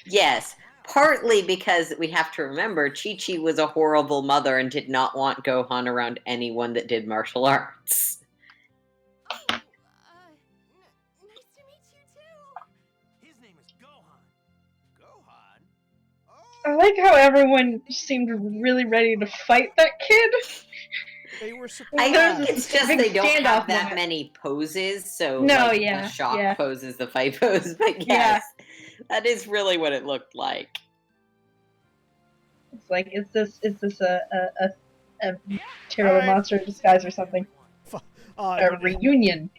Yes, partly because we have to remember Chi-Chi was a horrible mother and did not want Gohan around anyone that did martial arts. Oh, nice to meet you too. His name is Gohan. Gohan? I like how everyone seemed really ready to fight that kid. They were I surprised. think it's just Big they don't standoff have that moment. many poses, so No, like, yeah, the shock yeah. pose is the fight pose, but yes, that is really what it looked like. It's like, is this a terrible Alright. monster in disguise or something? A reunion.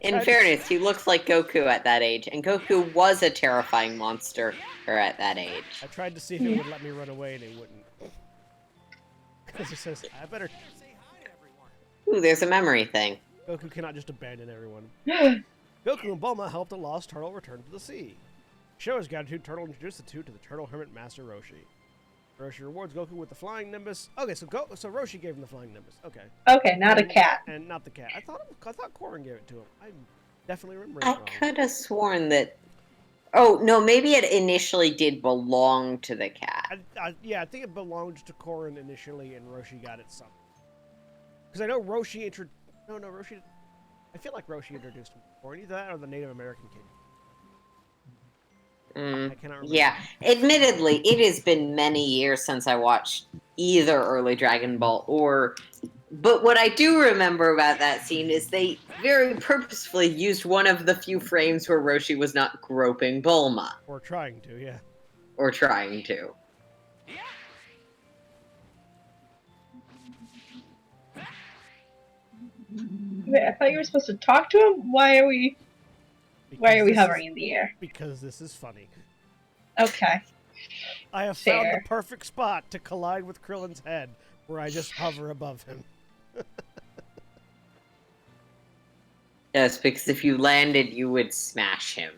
In fairness, he looks like Goku at that age, and Goku was a terrifying monster at that age. I tried to see if it would let me run away, and it wouldn't. Because it says, I better... Say hi, everyone. Ooh, there's a memory thing. Goku cannot just abandon everyone. Goku and Bulma helped a lost turtle return to the sea. Show his gratitude, Turtle introduced the two to the Turtle Hermit Master Roshi. Roshi rewards Goku with the Flying Nimbus. Okay, so Roshi gave him the Flying Nimbus. Okay. Okay, not a cat. And not the cat. I thought Korin gave it to him. I definitely remember I it wrong. could have sworn that. Oh no, maybe it initially did belong to the cat. Yeah, I think it belonged to Korin initially, and Roshi got it some. Because I know Roshi Roshi... I feel like Roshi introduced him to Korin. Either that or the Native American kid. I cannot remember. Yeah, admittedly, it has been many years since I watched either early Dragon Ball or. But what I do remember about that scene is they very purposefully used one of the few frames where Roshi was not groping Bulma. Or trying to, yeah. Or trying to. Wait, I thought you were supposed to talk to him? Why are we Because this hovering is- in the air? Because this is funny. Okay. I have found Fair. the perfect spot to collide with Krillin's head, where I just hover above him. Yes, because if you landed, you would smash him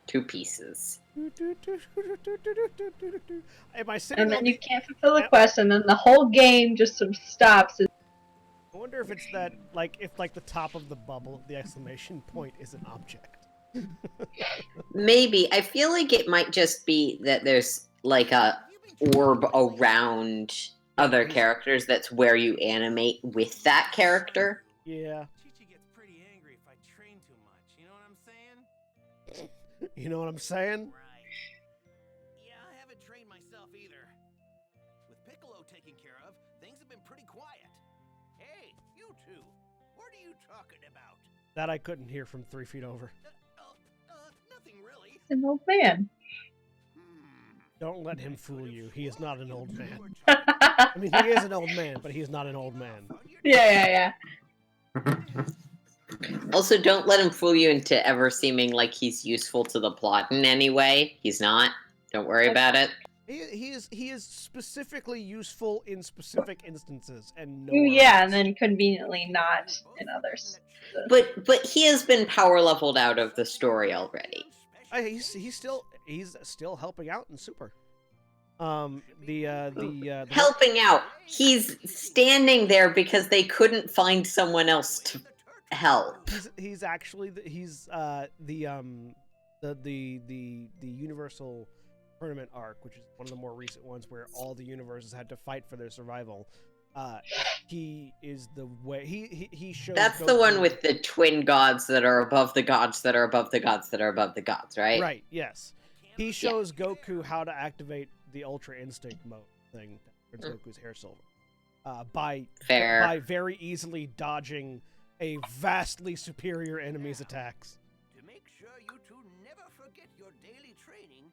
to pieces. Am I sitting And on then you the... can't fulfill the quest, and then the whole game just sort of stops. I wonder if it's that, like, if like the top of the bubble, the exclamation point is an object. Maybe. I feel like it might just be that there's like a orb around other characters, that's where you animate with that character. Yeah. Chi-Chi gets pretty angry if I train too much. You know what I'm saying? You know what I'm saying? Right. Yeah, I haven't trained myself either. With Piccolo taken care of, things have been pretty quiet. Hey, you two. What are you talking about? That I couldn't hear from 3 feet over. Nothing really. An old man. Don't let him fool you. He is not an old man. I mean, he is an old man, but he is not an old man. Yeah. Also, don't let him fool you into ever seeming like he's useful to the plot in any way. He's not. Don't worry about it. He is specifically useful in specific instances, and no. Yeah, and then conveniently not in others. But he has been power leveled out of the story already. He's still helping out in Super. Helping out. He's standing there because they couldn't find someone else to help. He's actually the Universal Tournament arc, which is one of the more recent ones where all the universes had to fight for their survival. He is the way he shows. That's the one with the twin gods that are above the gods that are above the gods that are above the gods, right? Right. Yes. He shows Goku how to activate the Ultra Instinct mode thing that turns Goku's hair silver. By very easily dodging a vastly superior enemy's attacks. To make sure you two never forget your daily training,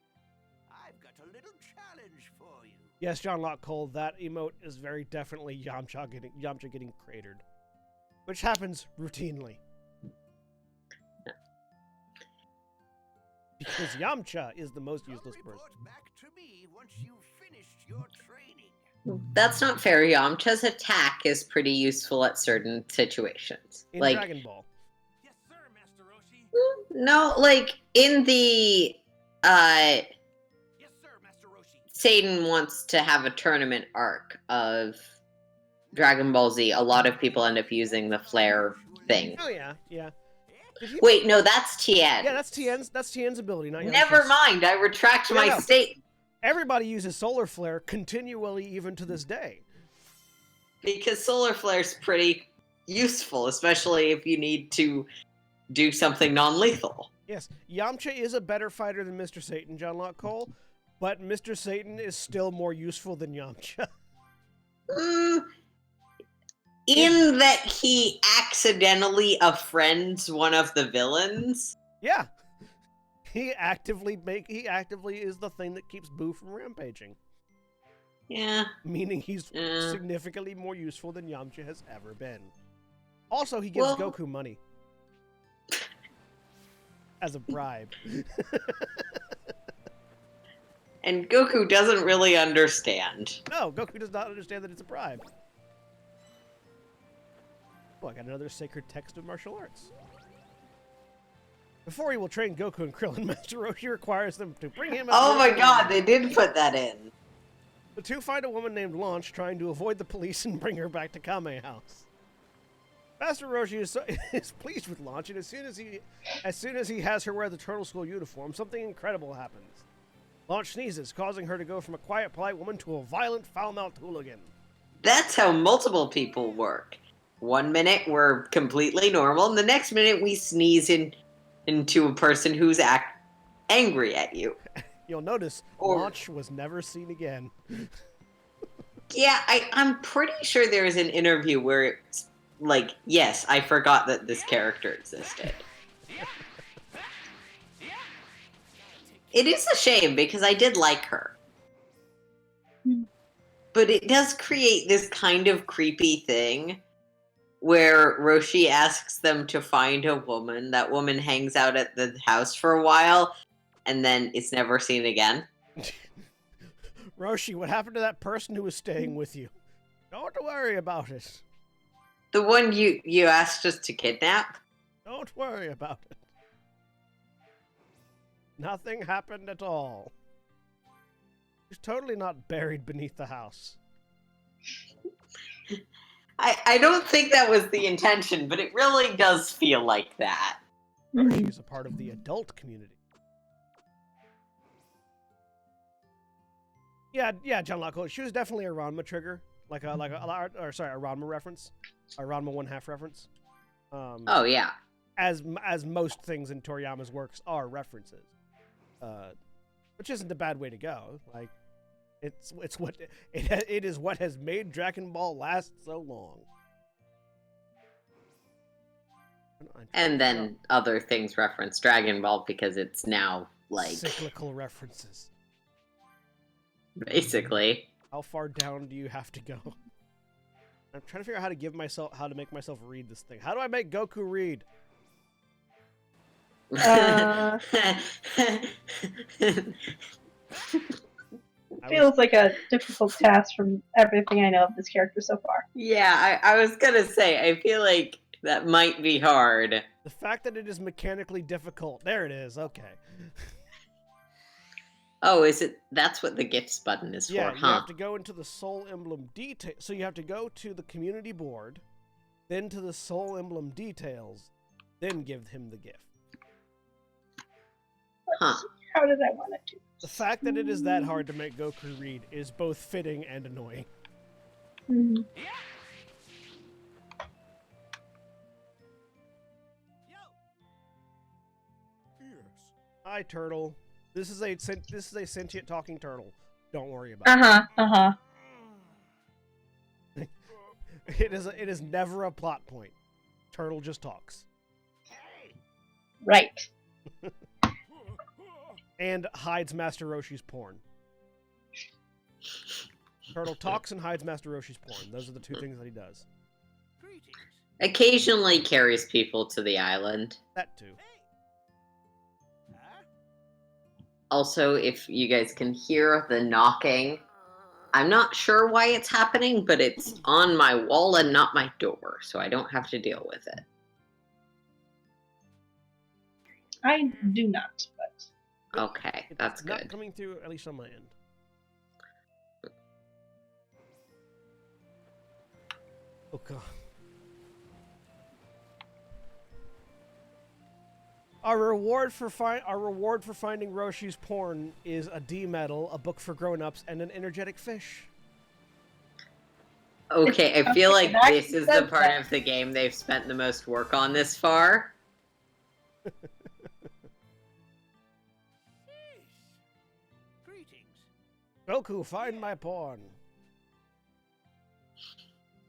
I've got a little challenge for you. Yes, John Locke Cole, that emote is very definitely Yamcha getting cratered, which happens routinely. Because Yamcha is the most useless person. Report back to me once you've finished your training. That's not fair. Yamcha's attack is pretty useful at certain situations. In like Dragon Ball. Yes, sir, Master Roshi. No, like in the Yes, sir, Master Roshi. Satan wants to have a tournament arc of Dragon Ball Z. A lot of people end up using the flare thing. Oh yeah. Wait, no, that's Tien. Yeah, that's Tien's ability, not Yamcha's. Never mind, I retract my statement. Everybody uses solar flare continually, even to this day. Because solar flare's pretty useful, especially if you need to do something non-lethal. Yes, Yamcha is a better fighter than Mr. Satan, John Locke Cole, but Mr. Satan is still more useful than Yamcha. In that he accidentally unfriends one of the villains. Yeah. He actively is the thing that keeps Boo from rampaging. Yeah. Meaning he's significantly more useful than Yamcha has ever been. Also, he gives Goku money. As a bribe. And Goku doesn't really understand. No, Goku does not understand that it's a bribe. Oh, I got another sacred text of martial arts. Before he will train Goku and Krillin, Master Roshi requires them to bring him... Oh my god, they did put that in. The two find a woman named Launch trying to avoid the police and bring her back to Kame House. Master Roshi is pleased with Launch, and as soon as he has her wear the Turtle School uniform, something incredible happens. Launch sneezes, causing her to go from a quiet, polite woman to a violent, foul-mouthed hooligan. That's how multiple people work. 1 minute we're completely normal, and the next minute we sneeze into a person who's angry at you. You'll notice Launch was never seen again. Yeah, I'm pretty sure there was an interview where it's like, yes, I forgot that this character existed. It is a shame because I did like her. But it does create this kind of creepy thing where Roshi asks them to find a woman. That woman hangs out at the house for a while, and then it's never seen again. Roshi, what happened to that person who was staying with you? Don't worry about it. The one you asked us to kidnap? Don't worry about it. Nothing happened at all. He's totally not buried beneath the house. I don't think that was the intention, but it really does feel like that. Roshi is a part of the adult community. Yeah, John Locke. She was definitely a Ranma trigger. a Ranma reference, a Ranma 1/2 reference. Oh yeah. As most things in Toriyama's works are references, which isn't a bad way to go. Like, it is what has made Dragon Ball last so long. And then other things reference Dragon Ball because it's now like cyclical references. Basically. How far down do you have to go? I'm trying to figure out how to make myself read this thing. How do I make Goku read? Feels like a difficult task from everything I know of this character so far. Yeah, I was gonna say, I feel like that might be hard. The fact that it is mechanically difficult. There it is. Okay. Oh, is it? That's what the gifts button is Yeah, for, you huh? have to go into the Soul Emblem detail. So you have to go to the community board, then to the Soul Emblem details, then give him the gift. Huh. How did I want to do The fact that it is that hard to make Goku read is both fitting and annoying. this? Hi, turtle. This is a sentient talking turtle. Don't worry about it. It is never a plot point. Turtle just talks. Right. And hides Master Roshi's porn. Turtle talks and hides Master Roshi's porn. Those are the two things that he does. Occasionally carries people to the island. That too. Also, if you guys can hear the knocking, I'm not sure why it's happening, but it's on my wall and not my door, so I don't have to deal with it. I do not, but Okay, that's It's not good. coming through, at least on my end. Oh god. Our reward for finding Roshi's porn is a D medal, a book for grown-ups, and an energetic fish. Okay, I feel like Okay, this is the part of the game they've spent the most work on this far. Greetings. Goku, find my porn.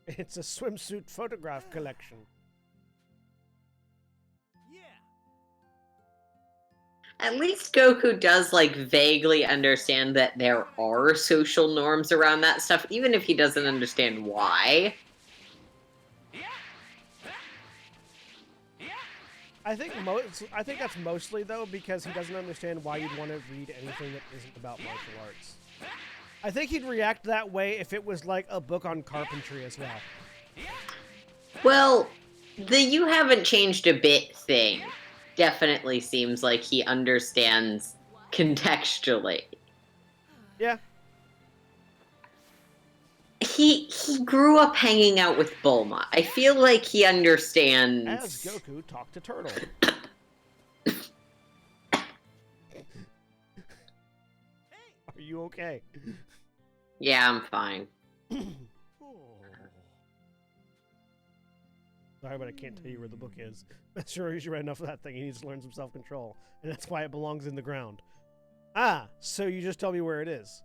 It's a swimsuit photograph collection. Yeah. At least Goku does, like, vaguely understand that there are social norms around that stuff, even if he doesn't understand why. I think that's mostly though because he doesn't understand why you'd want to read anything that isn't about martial arts. I think he'd react that way if it was like a book on carpentry as well. Well, the "you haven't changed a bit" thing definitely seems like he understands contextually. Yeah. He grew up hanging out with Bulma. I feel like he understands. As Goku talked to Turtle. Are you okay? Yeah, I'm fine. Sorry, but I can't tell you where the book is. Master Roshi read enough of that thing. He needs to learn some self-control, and that's why it belongs in the ground. Ah, so you just tell me where it is.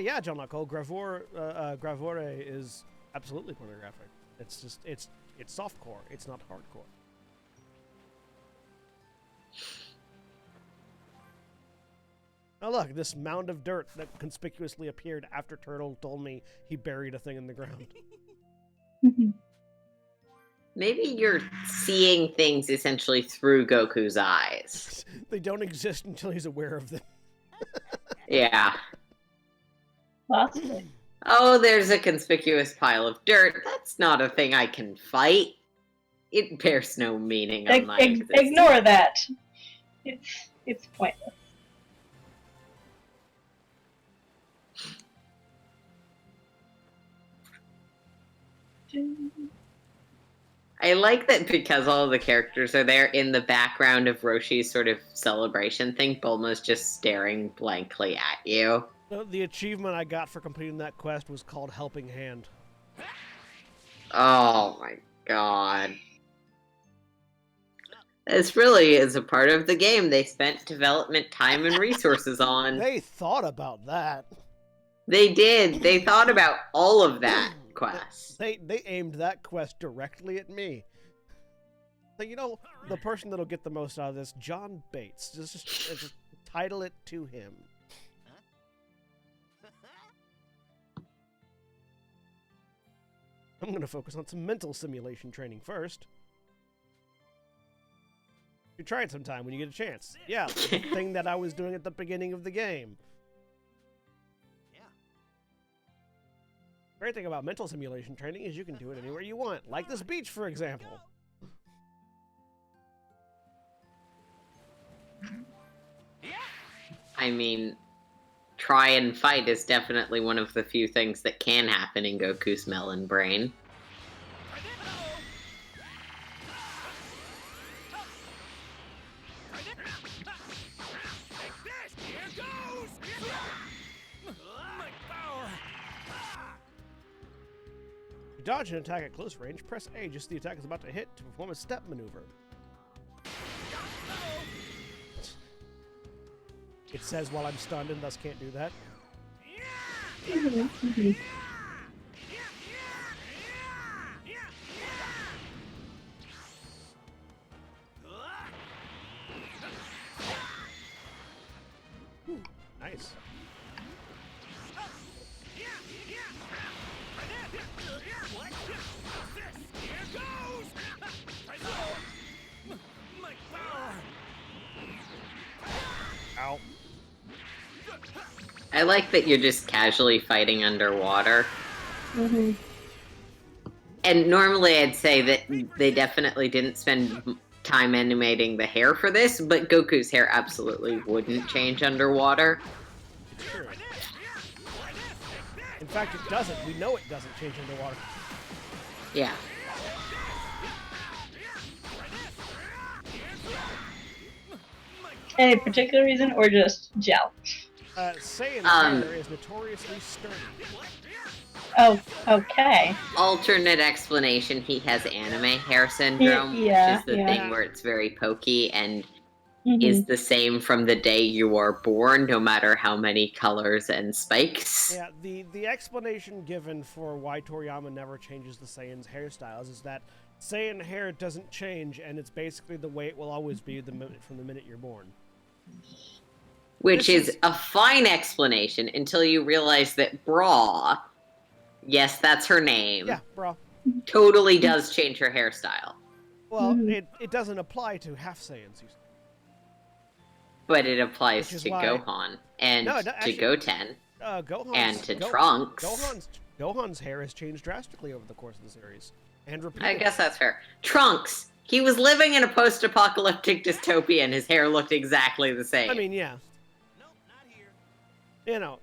Yeah, John Locke. Gravore is absolutely pornographic. It's just it's softcore. It's not hardcore. Oh look, this mound of dirt that conspicuously appeared after Turtle told me he buried a thing in the ground. Maybe you're seeing things essentially through Goku's eyes. They don't exist until he's aware of them. Yeah. possibly. Oh, there's a conspicuous pile of dirt. That's not a thing I can fight. It bears no meaning on my existence. Ignore that. It's pointless. I like that because all of the characters are there in the background of Roshi's sort of celebration thing, Bulma's just staring blankly at you. The achievement I got for completing that quest was called Helping Hand. Oh my god. This really is a part of the game they spent development time and resources on. They thought about that. They did. They thought about all of that quest. They aimed that quest directly at me. So, you know, the person that'll get the most out of this, John Bates. Just title it to him. I'm going to focus on some mental simulation training first. You try it sometime when you get a chance. Yeah, the thing that I was doing at the beginning of the game. Great thing about mental simulation training is you can do it anywhere you want, like this beach, for example. I mean, try and fight is definitely one of the few things that can happen in Goku's melon brain. To dodge an attack at close range, press A just as the attack is about to hit to perform a step maneuver. It says while I'm stunned and thus can't do that. Ooh, nice. Ow. I like that you're just casually fighting underwater. Mm-hmm. And normally I'd say that they definitely didn't spend time animating the hair for this, but Goku's hair absolutely wouldn't change underwater. It's true. In fact, it doesn't. We know it doesn't change underwater. Yeah. Any particular reason, or just gel? Saiyan hair is notoriously sturdy. Oh, okay. Alternate explanation, he has anime hair syndrome, Yeah, which is the yeah. thing where it's very pokey and Mhm. is the same from the day you are born, no matter how many colors and spikes. Yeah, the explanation given for why Toriyama never changes the Saiyan's hairstyles is that Saiyan hair doesn't change, and it's basically the way it will always be from the minute you're born. Which This is a fine explanation until you realize that Bra, yes, that's her name, Yeah, bro. totally does change her hairstyle. Well, Mhm. it doesn't apply to half Saiyans. But it applies Which is to why- Gohan and No, to actually- Goten and to Trunks. Gohan's hair has changed drastically over the course of the series, and I repeatedly. guess that's fair. Trunks, he was living in a post-apocalyptic dystopia and his hair looked exactly the same. I mean, yeah. Nope, not here. You know,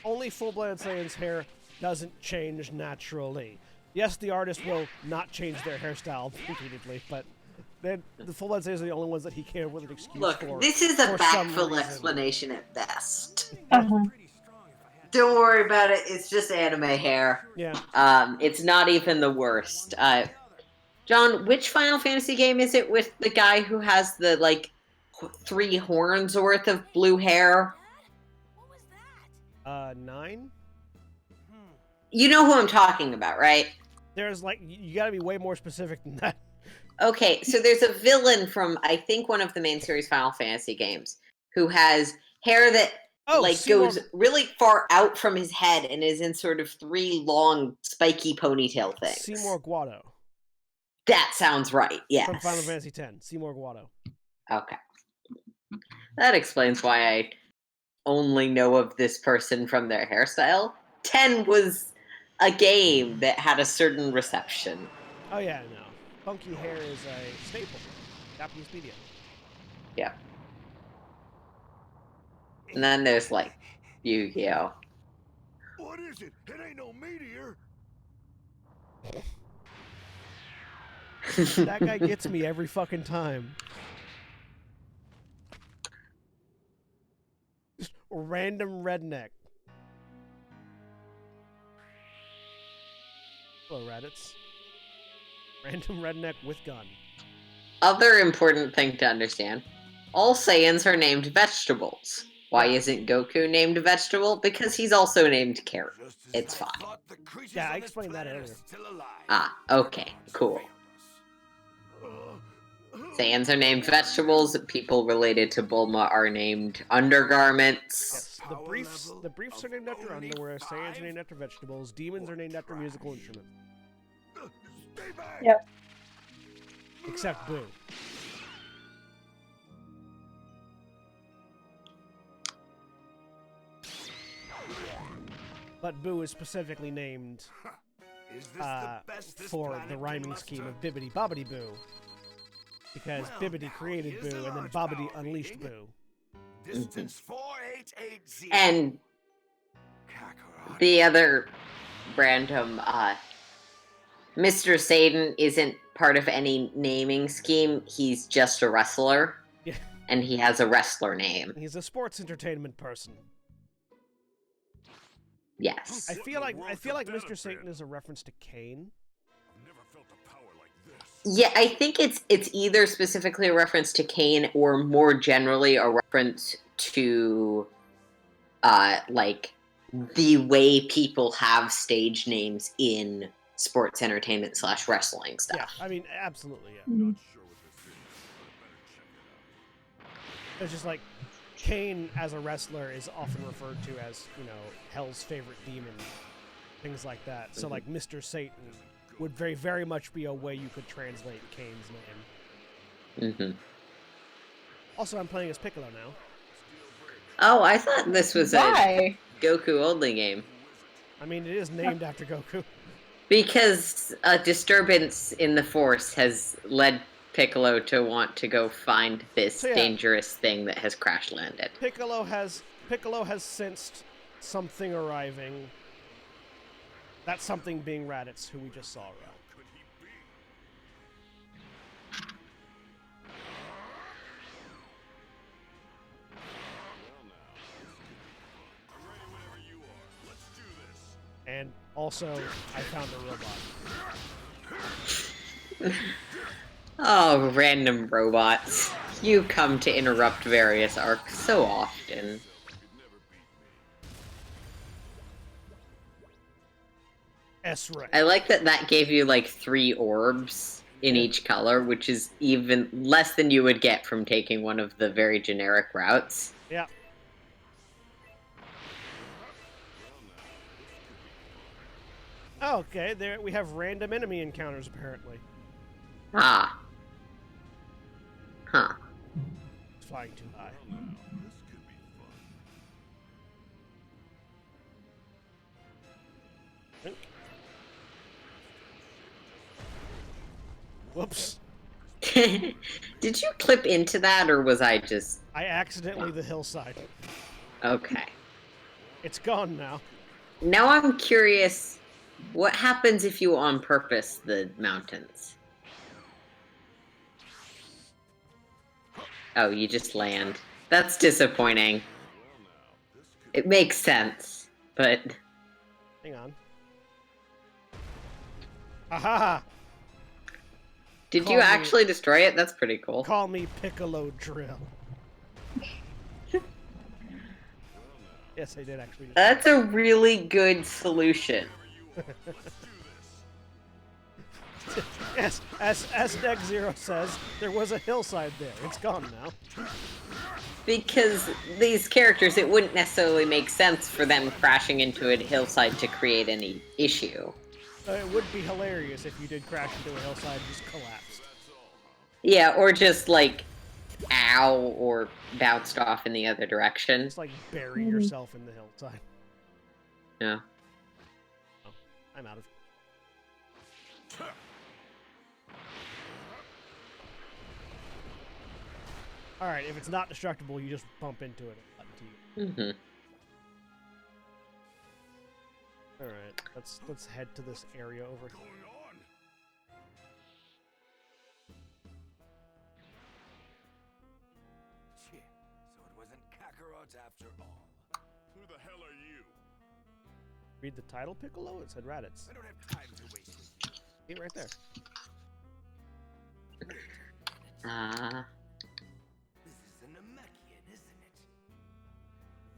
only full-blooded Saiyan's hair doesn't change naturally. Yes, the artist will not change their hairstyle repeatedly, but the full-blooded Saiyans are the only ones that he can't with an excuse Look, for. this is a for some backfill reason. explanation at best. Uh-huh. Don't worry about it, it's just anime hair. Yeah. It's not even the worst. John, which Final Fantasy game is it with the guy who has the, 3 horns worth of blue hair? What was that? 9? You know who I'm talking about, right? There's you gotta be way more specific than that. Okay, so there's a villain from, I think, one of the main series Final Fantasy games who has hair that Seymour, goes really far out from his head and is in sort of 3 long spiky ponytail things. Seymour Guado That sounds right, yes. from Final Fantasy X. Seymour Guado. Okay. That explains why I only know of this person from their hairstyle. 10 was a game that had a certain reception. Oh yeah, no. Funky hair is a staple. Japanese media. Yeah. And then there's, Yu-Gi-Oh! What is it? It ain't no meteor. That guy gets me every fucking time. Just random redneck. Hello, Raditz. Random redneck with gun. Other important thing to understand. All Saiyans are named vegetables. Why isn't Goku named a vegetable? Because he's also named Carrot. It's fine. Yeah, I explained that earlier. Ah, okay, cool. Saiyans are named vegetables. People related to Bulma are named undergarments. Yes, the briefs are named after underwear, Saiyans are named after vegetables, demons are named after musical instruments. Yep. Except Boo. But Boo is specifically named for the rhyming scheme of Bibbidi Bobbidi Boo. Because Bibbidi created Boo and then Bobbidi unleashed Boo. Distance 4880. And Kakarot. the other random, Mr. Satan isn't part of any naming scheme. He's just a wrestler. Yeah. And he has a wrestler name. He's a sports entertainment person. Yes. I feel like Mr. Satan is a reference to Kane. Yeah, I think it's either specifically a reference to Kane or more generally a reference to like the way people have stage names in sports entertainment / wrestling stuff. Yeah, I mean, absolutely, yeah. Mhm. It's just like Kane as a wrestler is often referred to as, Hell's favorite demon, things like that. So like Mr. Satan would very, very much be a way you could translate Kane's name. Mm-hmm. Also, I'm playing as Piccolo now. Oh, I thought this was Why? a Goku only game. I mean, it is named after Goku. Because a disturbance in the Force has led Piccolo to want to go find this So, yeah. dangerous thing that has crash landed. Piccolo has sensed something arriving. That something being Raditz, who we just saw. And also, I found a robot. Oh, random robots. You come to interrupt various arcs so often. S-Ray. I like that gave you like 3 orbs in each color, which is even less than you would get from taking one of the very generic routes. Yeah. Oh, okay, there we have random enemy encounters apparently. Ah. Huh. It's flying too high. Whoops. Did you clip into that, or was I just... I accidentally the hillside. Okay. It's gone now. Now I'm curious, what happens if you on purpose the mountains? Oh, you just land. That's disappointing. It makes sense, but... Hang on. Aha! Did Call you me- actually destroy it? That's pretty cool. Call me Piccolo Drill. Yes, I did actually. That's a really good solution. Yes, as Deck Zero says, there was a hillside there. It's gone now. Because these characters, it wouldn't necessarily make sense for them crashing into a hillside to create any issue. It would be hilarious if you did crash into a hillside and just collapsed. Yeah, or just like, ow, or bounced off in the other direction. Just like bury yourself in the hillside. Yeah. Oh, I'm out of. Alright, if it's not destructible, you just bump into it. Mm-hmm. Alright, let's head to this area over here. Kakarot after all. Who the hell are you? Read the title, Piccolo? It said Raditz. I don't have time to waste with you. See it right there. This is a Namekian, isn't it?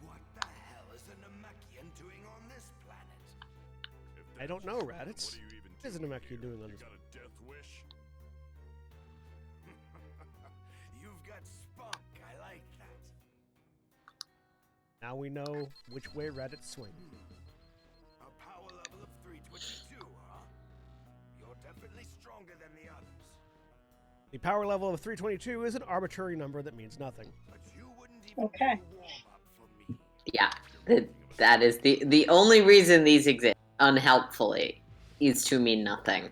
What the hell is a Namekian doing on this planet? I don't know, Raditz. What are you even What is a Namekian doing on You this? got a death wish? You've got spunk. I like that. Now we know which way Raditz swings. A power level of 322, huh? You're definitely stronger than the others. The power level of 322 is an arbitrary number that means nothing. But you wouldn't even Okay. do a warm-up for me. Yeah, that is the only reason these exist, unhelpfully, is to mean nothing.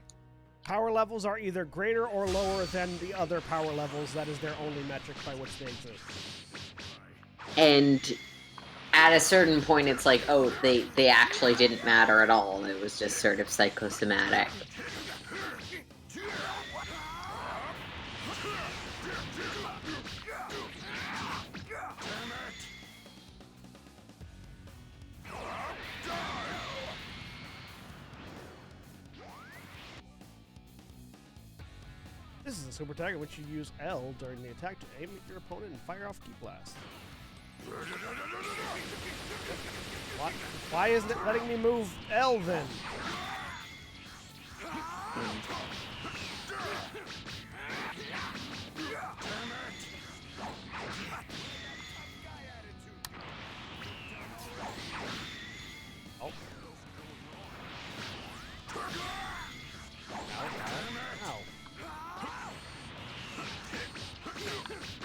Power levels are either greater or lower than the other power levels. That is their only metric by which they exist. And at a certain point, it's like, oh, they actually didn't matter at all. It was just sort of psychosomatic. This is a super tag in which you use L during the attack to aim at your opponent and fire off Key Blast. What? Why isn't it letting me move L then? Oh. Ow.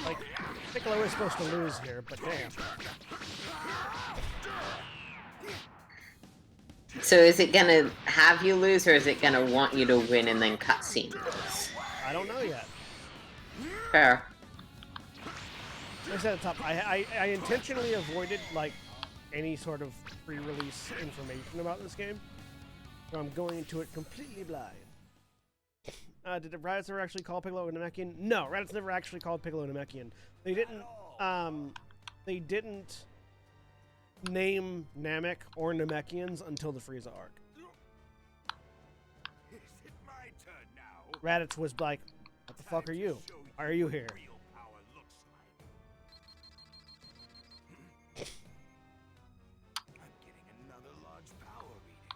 Like, Piccolo is supposed to lose here, but damn. So is it gonna have you lose, or is it gonna want you to win and then cutscene lose? I don't know yet. Fair. Like I said at the top, I intentionally avoided, like, any sort of pre-release information about this game. So I'm going into it completely blind. Did Raditz ever actually call Piccolo a Namekian? No, Raditz never actually called Piccolo a Namekian. They didn't name Namek or Namekians until the Frieza arc. Is it my turn now? Raditz was like, what the fuck are you? Why are you here? Real power looks like. I'm getting another large power reading.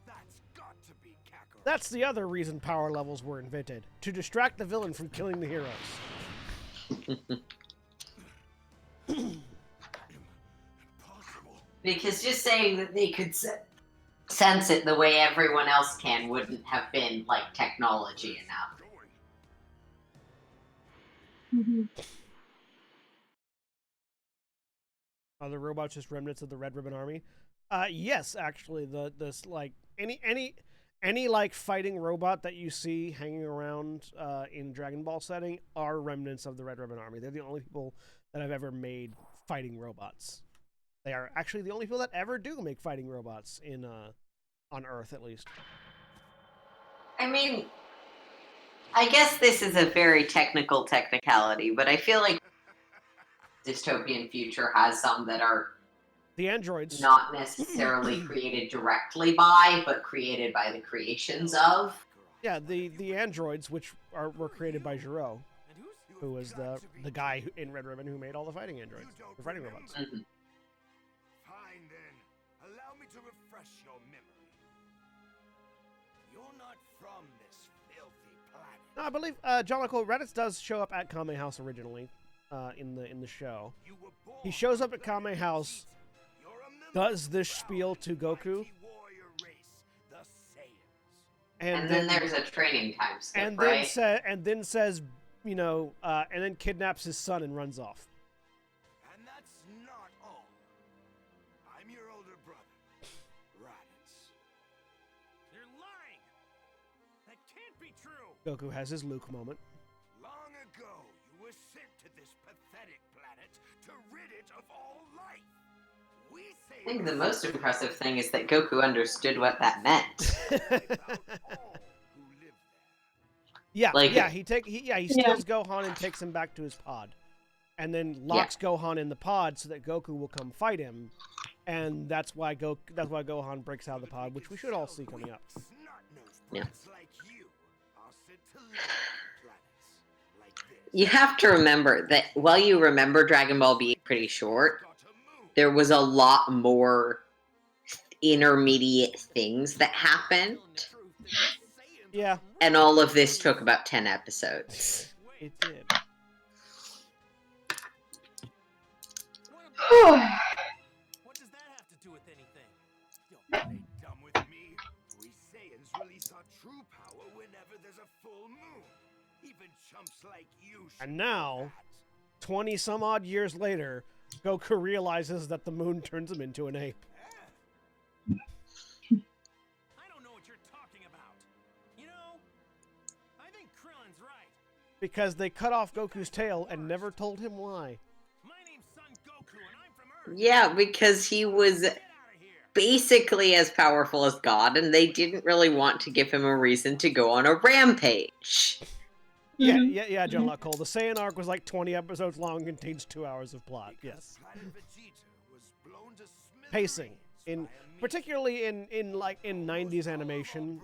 That's got to be Kakarot. That's the other reason power levels were invented. To distract the villain from killing the heroes. Impossible. Because just saying that they could sense it the way everyone else can wouldn't have been, like, technology enough. Are the robots just remnants of the Red Ribbon Army? Yes, actually. This like any like fighting robot that you see hanging around in Dragon Ball setting are remnants of the Red Ribbon Army. They're the only people that have ever made fighting robots. They are actually the only people that ever do make fighting robots in on Earth, at least. I mean, I guess this is a very technical technicality, but I feel like dystopian future has some that are The androids. not necessarily created directly by, but created by the creations of. Yeah, the androids, which were created by Giro, who was the guy in Red Ribbon who made all the fighting androids, the fighting robots. Mhm. Fine then. Allow me to refresh your memory. You're not from this filthy planet. No, I believe John Michael Raditz does show up at Kame House originally, in the show. You were born He shows up at Kame House, You're a member does this spiel to Goku, mighty warrior race, the Saiyans. And then there's a training time skip, and right? then says, you know, and then kidnaps his son and runs off. And that's not all. I'm your older brother, Raditz. You're lying! That can't be true! Goku has his Luke moment. Long ago, you were sent to this pathetic planet to rid it of all life. We say I think the most impressive thing is that Goku understood what that meant. about all who live there. Yeah, Like- he steals Gohan and takes him back to his pod. and then locks Gohan in the pod so that Goku will come fight him, and that's why Gohan breaks out of the pod, which we should all see coming up. Yeah. Like you are sent to live on planets like this. You have to remember that while you remember Dragon Ball being pretty short, Got to move. there was a lot more intermediate things that happened, Yeah, and all of this took about 10 episodes. it did. What does that have to do with anything? Don't play dumb with me. We Saiyans release our true power whenever there's a full moon. Even chumps like you should And know now, that. 20 some odd years later, Goku realizes that the moon turns him into an ape. I don't know what you're talking about. You know, I think Krillin's right. Because they cut off Goku's tail and never told him why. My name's Son Goku, and I'm from Earth. Yeah, because he was Get out of here. basically as powerful as God, and they didn't really want to give him a reason to go on a rampage. Yeah, John Locke Cole. The Saiyan arc was like 20 episodes long and contains 2 hours of plot. Yes. Planet Vegeta was blown to smithereens Pacing. by a meteor. Particularly in 90s animation,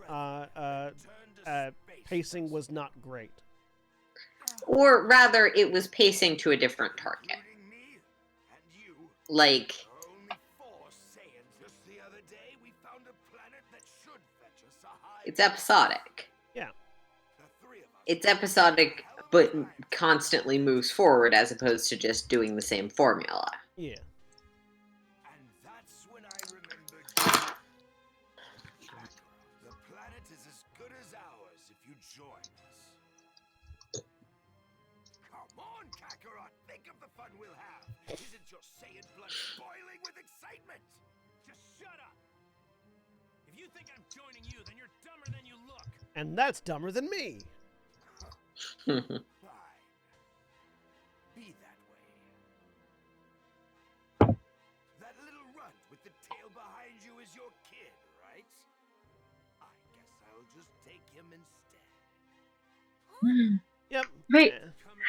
pacing was not great. Or rather, it was pacing to a different target. Including me and you. Like, There are only 4 Saiyans. Just the other day, we found a planet that should fetch us a high. it's episodic. The 3 of us. It's episodic, but constantly moves forward as opposed to just doing the same formula. Yeah. And that's when I remembered you. The planet is as good as ours if you join us. Come on, Kakarot. Think of the fun we'll have. Isn't your Saiyan blood boiling with excitement? Just shut up. If you think I'm joining you, then you're dumber than you look. And that's dumber than me. Fine. Be that way. That little runt with the tail behind you is your kid, right? I guess I'll just take him instead. Yep. Wait, Eh.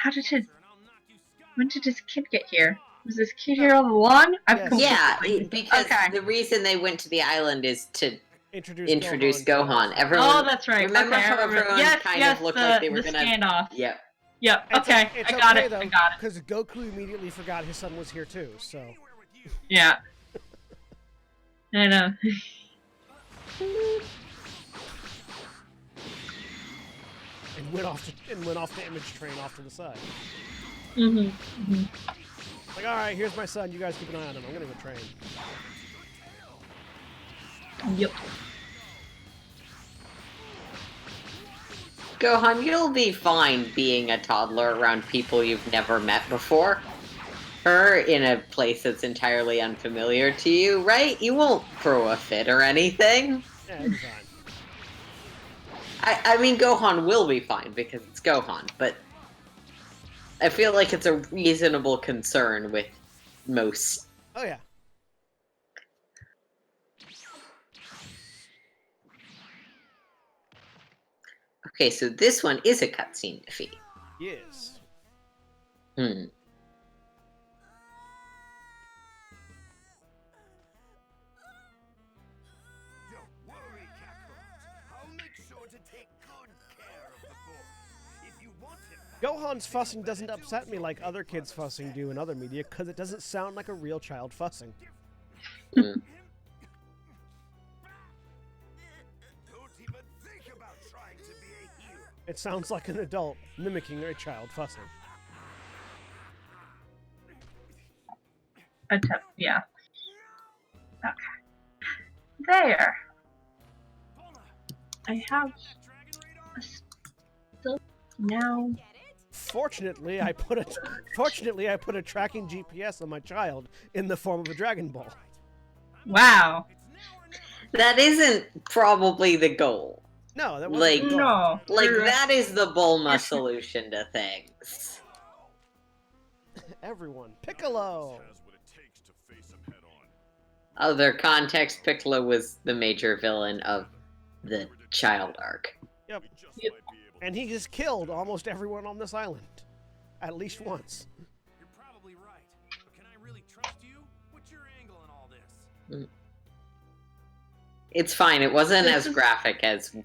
how did it? And I'll knock you sky When did this kid get here? Was this kid here all along? Yes. Yeah, completely- because Okay. the reason they went to the island is to Gohan. introduce Gohan. Everyone, Oh, that's right. Remember okay, I how remember. everyone yes, kind yes, of looked the, like they were the gonna... standoff. Yep. Yep. It's Okay, it's I got okay, it. though, I got it. because Goku immediately forgot his son was here too. So anywhere with you. Yeah. I know. and went off to image train off to the side. Mm-hmm. Like, all right, here's my son. You guys keep an eye on him. I'm gonna go train. Yep. Gohan, you'll be fine being a toddler around people you've never met before. Her in a place that's entirely unfamiliar to you, right? You won't throw a fit or anything. Yeah, it'll be fine. I mean, Gohan will be fine because it's Gohan, but I feel like it's a reasonable concern with most. Oh yeah. Okay, so this one is a cutscene defeat. Yes. Hmm. Don't worry, Kakarot. I'll make sure to take good care of the boy. If you want him back, Gohan's fussing doesn't upset me like other kids' fussing do in other media, because it doesn't sound like a real child fussing. Hmm. don't even think about trying to be a hero. It sounds like an adult mimicking a child fussing. Attempt. Yeah. Okay. There. I have a still now. Get it? Fortunately, I put a tracking GPS on my child in the form of a Dragon Ball. Wow. That isn't probably the goal. No, that wasn't Like- the goal. No. Like, you're- that is the Bulma solution to things. Everyone, Piccolo. Has what it takes to face him head on. Other context, Piccolo was the major villain of the child arc. Yep. We just Yep. might be able And he just killed almost everyone on this island, at least once. You're It's fine. It wasn't as graphic as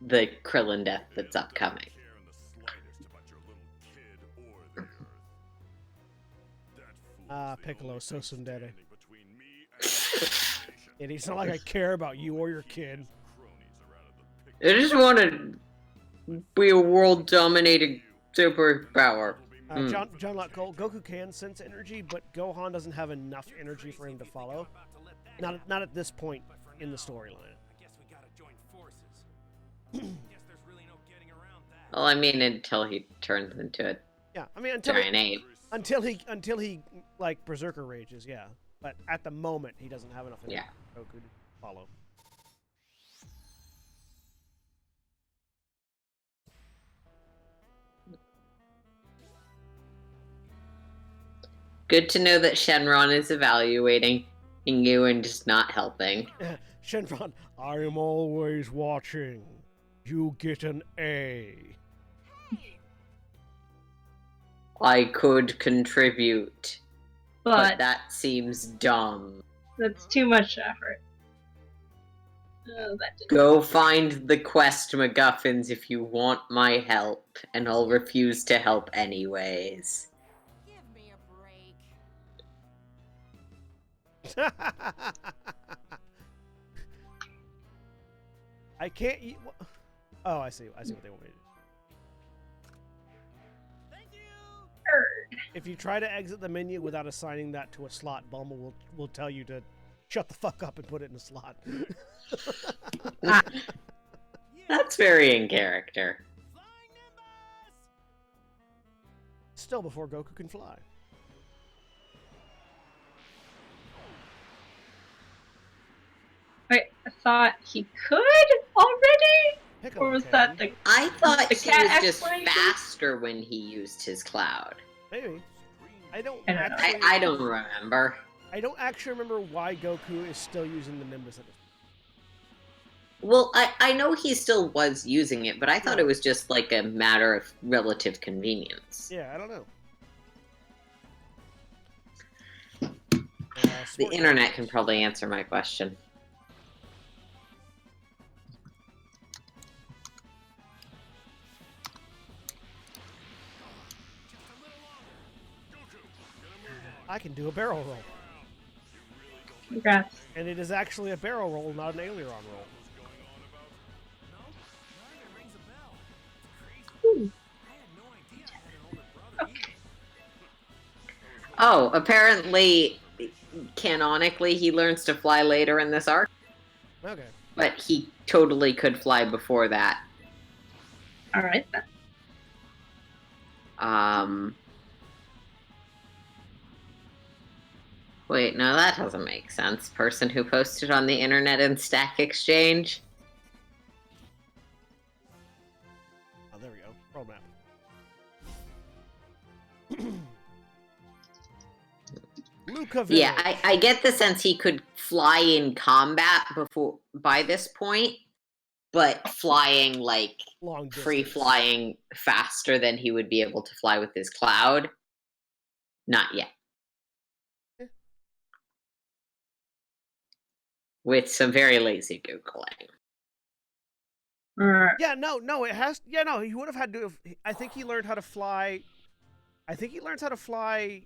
the Krillin death that's upcoming. Care in the slightest about your little kid or the Earth. That fool is the Piccolo, only so thing tsundere. standing between me and your destination. And it's not like I care about you or your kid. Cronies are out of the I just want to be a world-dominating superpower. John Locke Cole, Goku can sense energy, but Gohan doesn't have enough energy for him to follow. Not at this point in the storyline. I guess we gotta join forces. Guess there's really no getting around that. Well, I mean, until he turns into a Yeah, I mean giant ape. until he like berserker rages, yeah. But at the moment, he doesn't have enough energy for Goku to follow. Good to know that Shenron is evaluating you and just not helping. Shenron, I am always watching. You get an A. I could contribute, but But that seems dumb. that's too much effort. That didn't. Go find the quest MacGuffins if you want my help, and I'll refuse to help anyways. Give me a break. I can't eat. Oh, I see. I see what they want me to do. Thank you. If you try to exit the menu without assigning that to a slot, Bulma will tell you to shut the fuck up and put it in a slot. That's very in character. Flying Nimbus. Still before Goku can fly. Wait, I thought he could already? Piccolo Or was can. that the... I thought The he cat was just explanation? faster when he used his cloud. Maybe. I don't I don't know. actually. I don't remember. I don't actually remember why Goku is still using the Nimbus at this. Well, I know he still was using it, but I thought it was just like a matter of relative convenience. Yeah, I don't know. The Sport- internet can probably answer my question. I can do a barrel roll, Congrats. and it is actually a barrel roll, not an aileron roll. No, neither rings a bell. It's crazy. Ooh. I had no idea I had an older brother either. Oh, apparently, canonically, he learns to fly later in this arc, Okay. but he totally could fly before that. Alright then. Wait, no, that doesn't make sense. Person who posted on the internet in Stack Exchange. Oh, there we go. Roadmap. Luca Village. Yeah, I get the sense he could fly in combat by this point, but flying like Long distance. free flying faster than he would be able to fly with his cloud. Not yet. With some very lazy Googling. Alright. Yeah, no, it has. Yeah, no, he would have had to. I think he learned how to fly. I think he learns how to fly.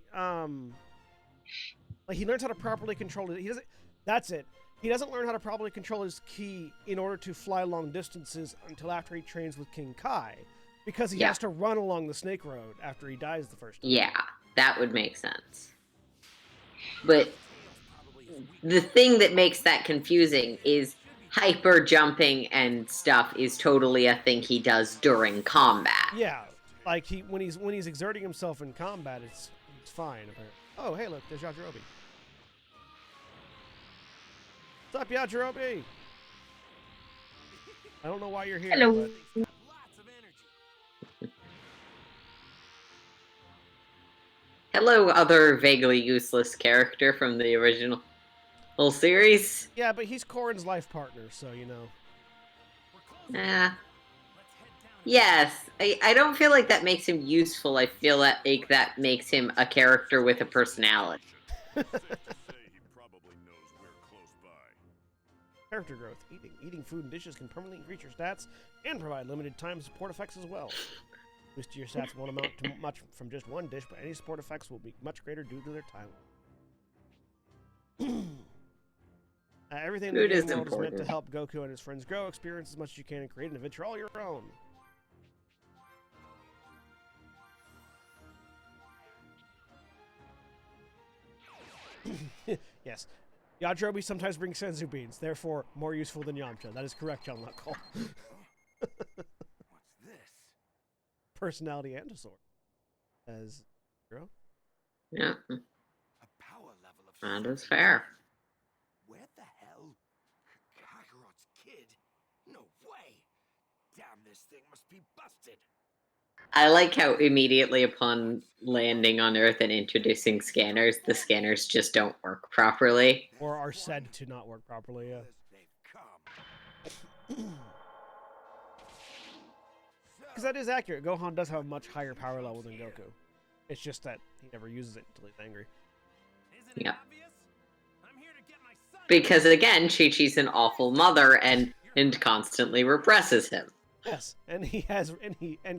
Like he learns how to properly control it. He doesn't. That's it. He doesn't learn how to properly control his ki in order to fly long distances until after he trains with King Kai, because he has to run along the Snake Road after he dies the first time. Yeah, that would make sense. But the thing that makes that confusing is hyper jumping and stuff is totally a thing he does during combat. Yeah, like when he's exerting himself in combat, it's fine. Apparently. Oh, hey, look, there's Yajirobe. What's up, Yajirobe? I don't know why you're here. Hello. But Lots of energy. Hello, other vaguely useless character from the original series. yeah, but he's Corrin's life partner, so you know. We're close. Eh. Let's head down. Yes, I don't feel like that makes him useful. I feel like that makes him a character with a personality. Safe to say he probably knows we're close Character growth. Eating food and dishes can permanently increase your stats and provide limited time support effects as well. Boost to your stats won't amount to much from just one dish, but any support effects will be much greater due to their time. Everything in the Food game is world is meant to important. help Goku and his friends grow, experience as much as you can, and create an adventure all your own. Yes. Yajirobe sometimes brings senzu beans, therefore more useful than Yamcha. That is correct, John Knuckle. What's this? Personality and a sword. As Hero. Yeah, A power level of that is 70. fair. Where the hell? Kakarot's kid? No way! Damn, this thing must be busted. I like how immediately upon landing on Earth and introducing scanners, the scanners just don't work properly. Or are said to not work properly, yeah. They've come. Because that is accurate. Gohan does have a much higher power level than Goku. It's just that he never uses it until he's angry. Isn't it Yep. obvious? I'm here to get my son. Because again, Chi-Chi's an awful mother and constantly represses him. Yes, and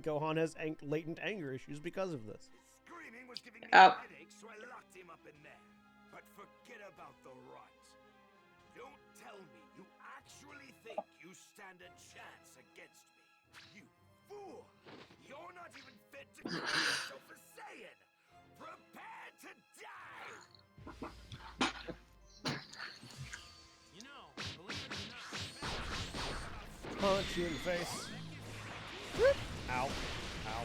Gohan has latent anger issues because of this. His screaming was giving me Oh. a headache, so I locked him up in there. But forget about the rot. Don't tell me you actually think you stand a chance against me. You fool! You're not even fit to call yourself a Saiyan! Prepare to die! You know, believe it or not, Punch you in the face. Whoop. Ow. Ow.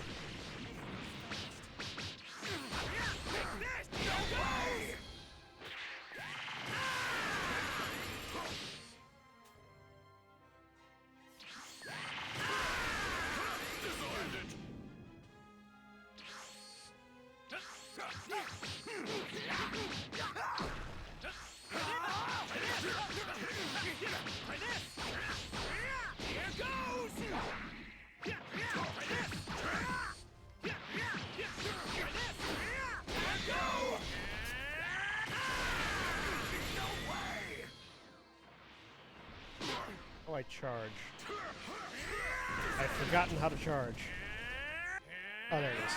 Oh, I charge. I've forgotten how to charge. Oh, there it is.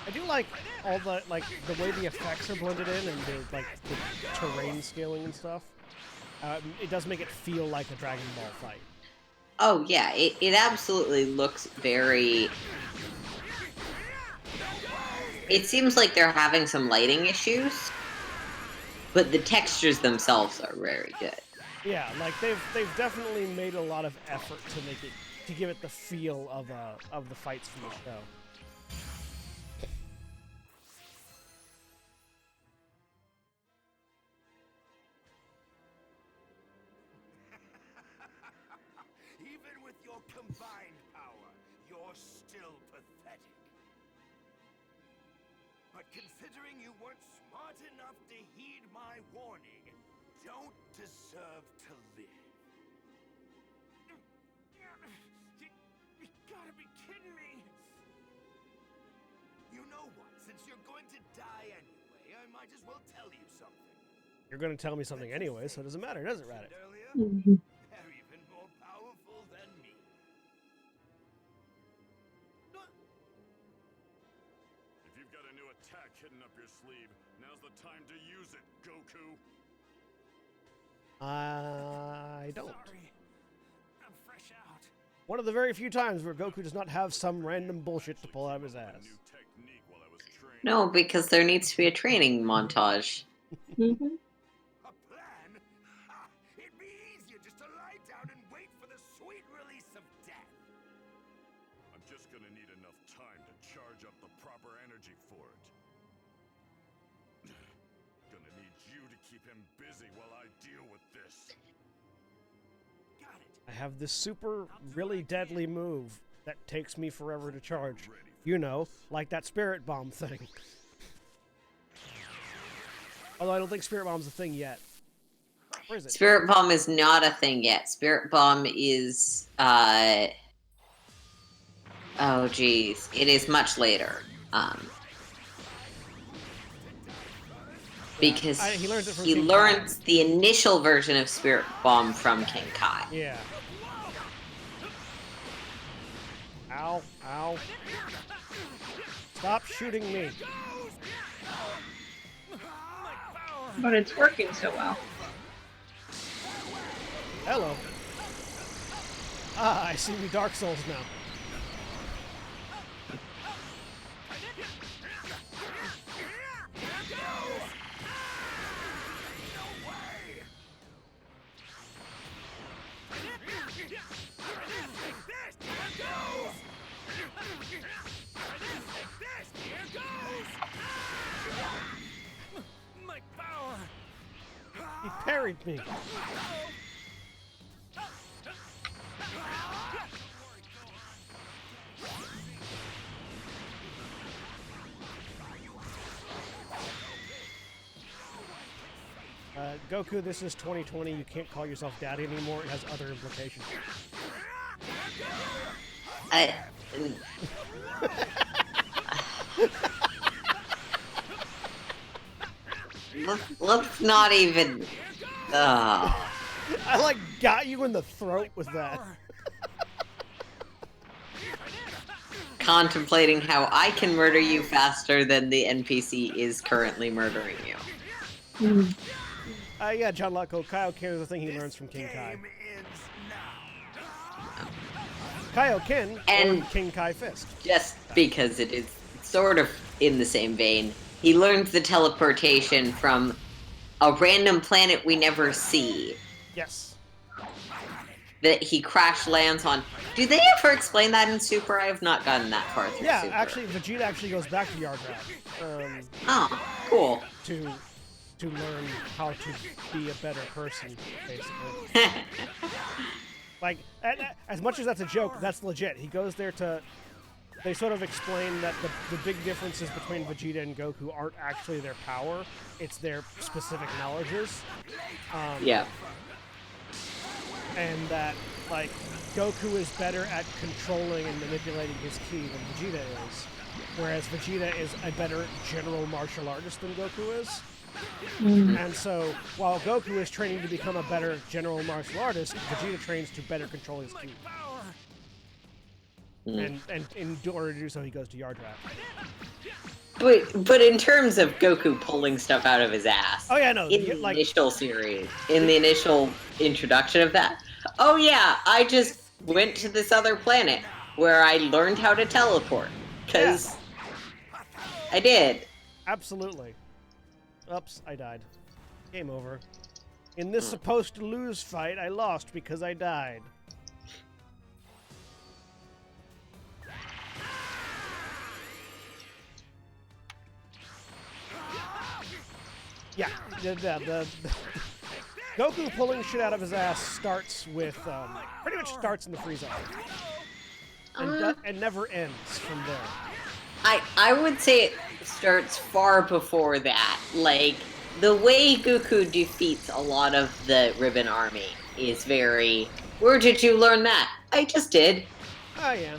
I do like all the the way the effects are blended in and the terrain scaling and stuff. It does make it feel like a Dragon Ball fight. Oh yeah, it absolutely looks very... It seems like they're having some lighting issues, but the textures themselves are very good. Yeah, like they've definitely made a lot of effort to give it the feel of the fights from the show. Even with your combined power, you're still pathetic. But considering you weren't smart enough to heed my warning, don't deserve to live. You gotta be kidding me! You know what? Since you're going to die anyway, I might as well tell you something. You're going to tell me something anyway, so it doesn't matter, does it, Raditz? Earlier, they're even more powerful than me. If you've got a new attack hidden up your sleeve, now's the time to use it, Goku. I don't. sorry. I'm fresh out. One of the very few times where Goku does not have some random bullshit to pull out of his ass. New technique while I was training. No, because there needs to be a training montage. Mm-hmm. A plan? Ha! It'd be easier just to lie down and wait for the sweet release of death. I'm just gonna need enough time to charge up the proper energy for it. Gonna need you to keep him busy while I deal with this. Got it. I have this super, really deadly move that takes me forever to charge. You know, like that Spirit Bomb thing. Although I don't think Spirit Bomb's a thing yet. Where is it? Spirit Bomb is not a thing yet. Spirit Bomb is, oh geez, it is much later. Because he learns it from he King learns the initial version of Spirit Bomb from King Kai. Yeah. Ow, ow. Stop shooting me. But it's working so well. Hello. Ah, I see we Dark Souls now. He parried me. Goku, this is 2020. You can't call yourself daddy anymore. It has other implications. Let's not even. I like got you in the throat with that. Contemplating how I can murder you faster than the NPC is currently murdering you. Yeah, John Lucko. Kaioken is the thing he learns from King Kai. Kaioken And or King Kai Fist. Just because it is sort of in the same vein, he learns the teleportation from a random planet we never see Yes. that he crash lands on. Do they ever explain that in Super? I have not gotten that far through Yeah, Super. actually, Vegeta actually goes back to Yardrat. Oh, cool. To learn how to be a better person, basically. Like, as much as that's a joke, that's legit. He goes there to... They sort of explain that the big differences between Vegeta and Goku aren't actually their power, it's their specific knowledges. Yeah. And that, like, Goku is better at controlling and manipulating his ki than Vegeta is. Whereas Vegeta is a better general martial artist than Goku is. And so, while Goku is training to become a better general martial artist, Vegeta trains to better control his ki. And in order to do so, he goes to Yardrat. But in terms of Goku pulling stuff out of his ass, Oh yeah, no, in the initial series, in the initial introduction of that, oh yeah, I just went to this other planet where I learned how to teleport. Because I did. Absolutely. Oops, I died. Game over. In this supposed to lose fight, I lost because I died. Yeah, the Goku pulling shit out of his ass starts with, pretty much starts in the Frieza arc. And never ends from there. I would say it starts far before that. Like, the way Goku defeats a lot of the Ribbon Army is very, where did you learn that? I just did. Oh yeah.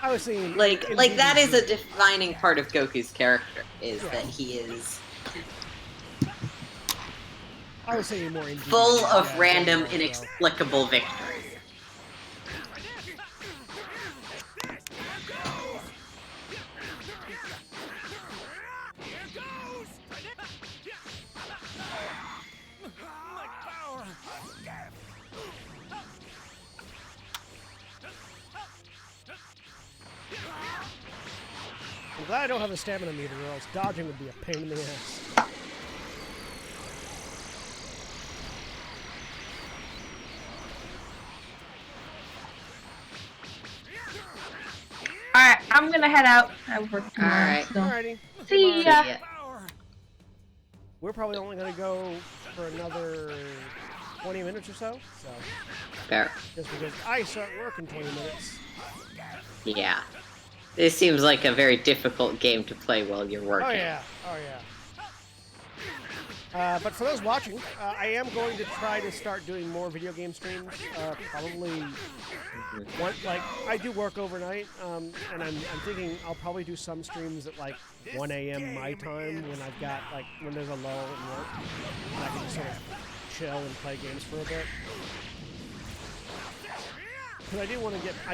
I was seeing Like that is a defining part of Goku's character, is that he is I was saying more in full of random, inexplicable victories. I'm glad I don't have a stamina meter, or else dodging would be a pain in the ass. Alright, I'm gonna head out. I work tomorrow. Alright. So. Alrighty. See ya. We're probably only going to go for another 20 minutes or so. So Fair. just because I start work in 20 minutes. Yeah. This seems like a very difficult game to play while you're working. Oh yeah, oh yeah. But for those watching, I am going to try to start doing more video game streams. Probably, I do work overnight, and I'm thinking I'll probably do some streams at like 1 a.m. my time when I've got when there's a lull in work, and I can just sort of chill and play games for a bit. Because I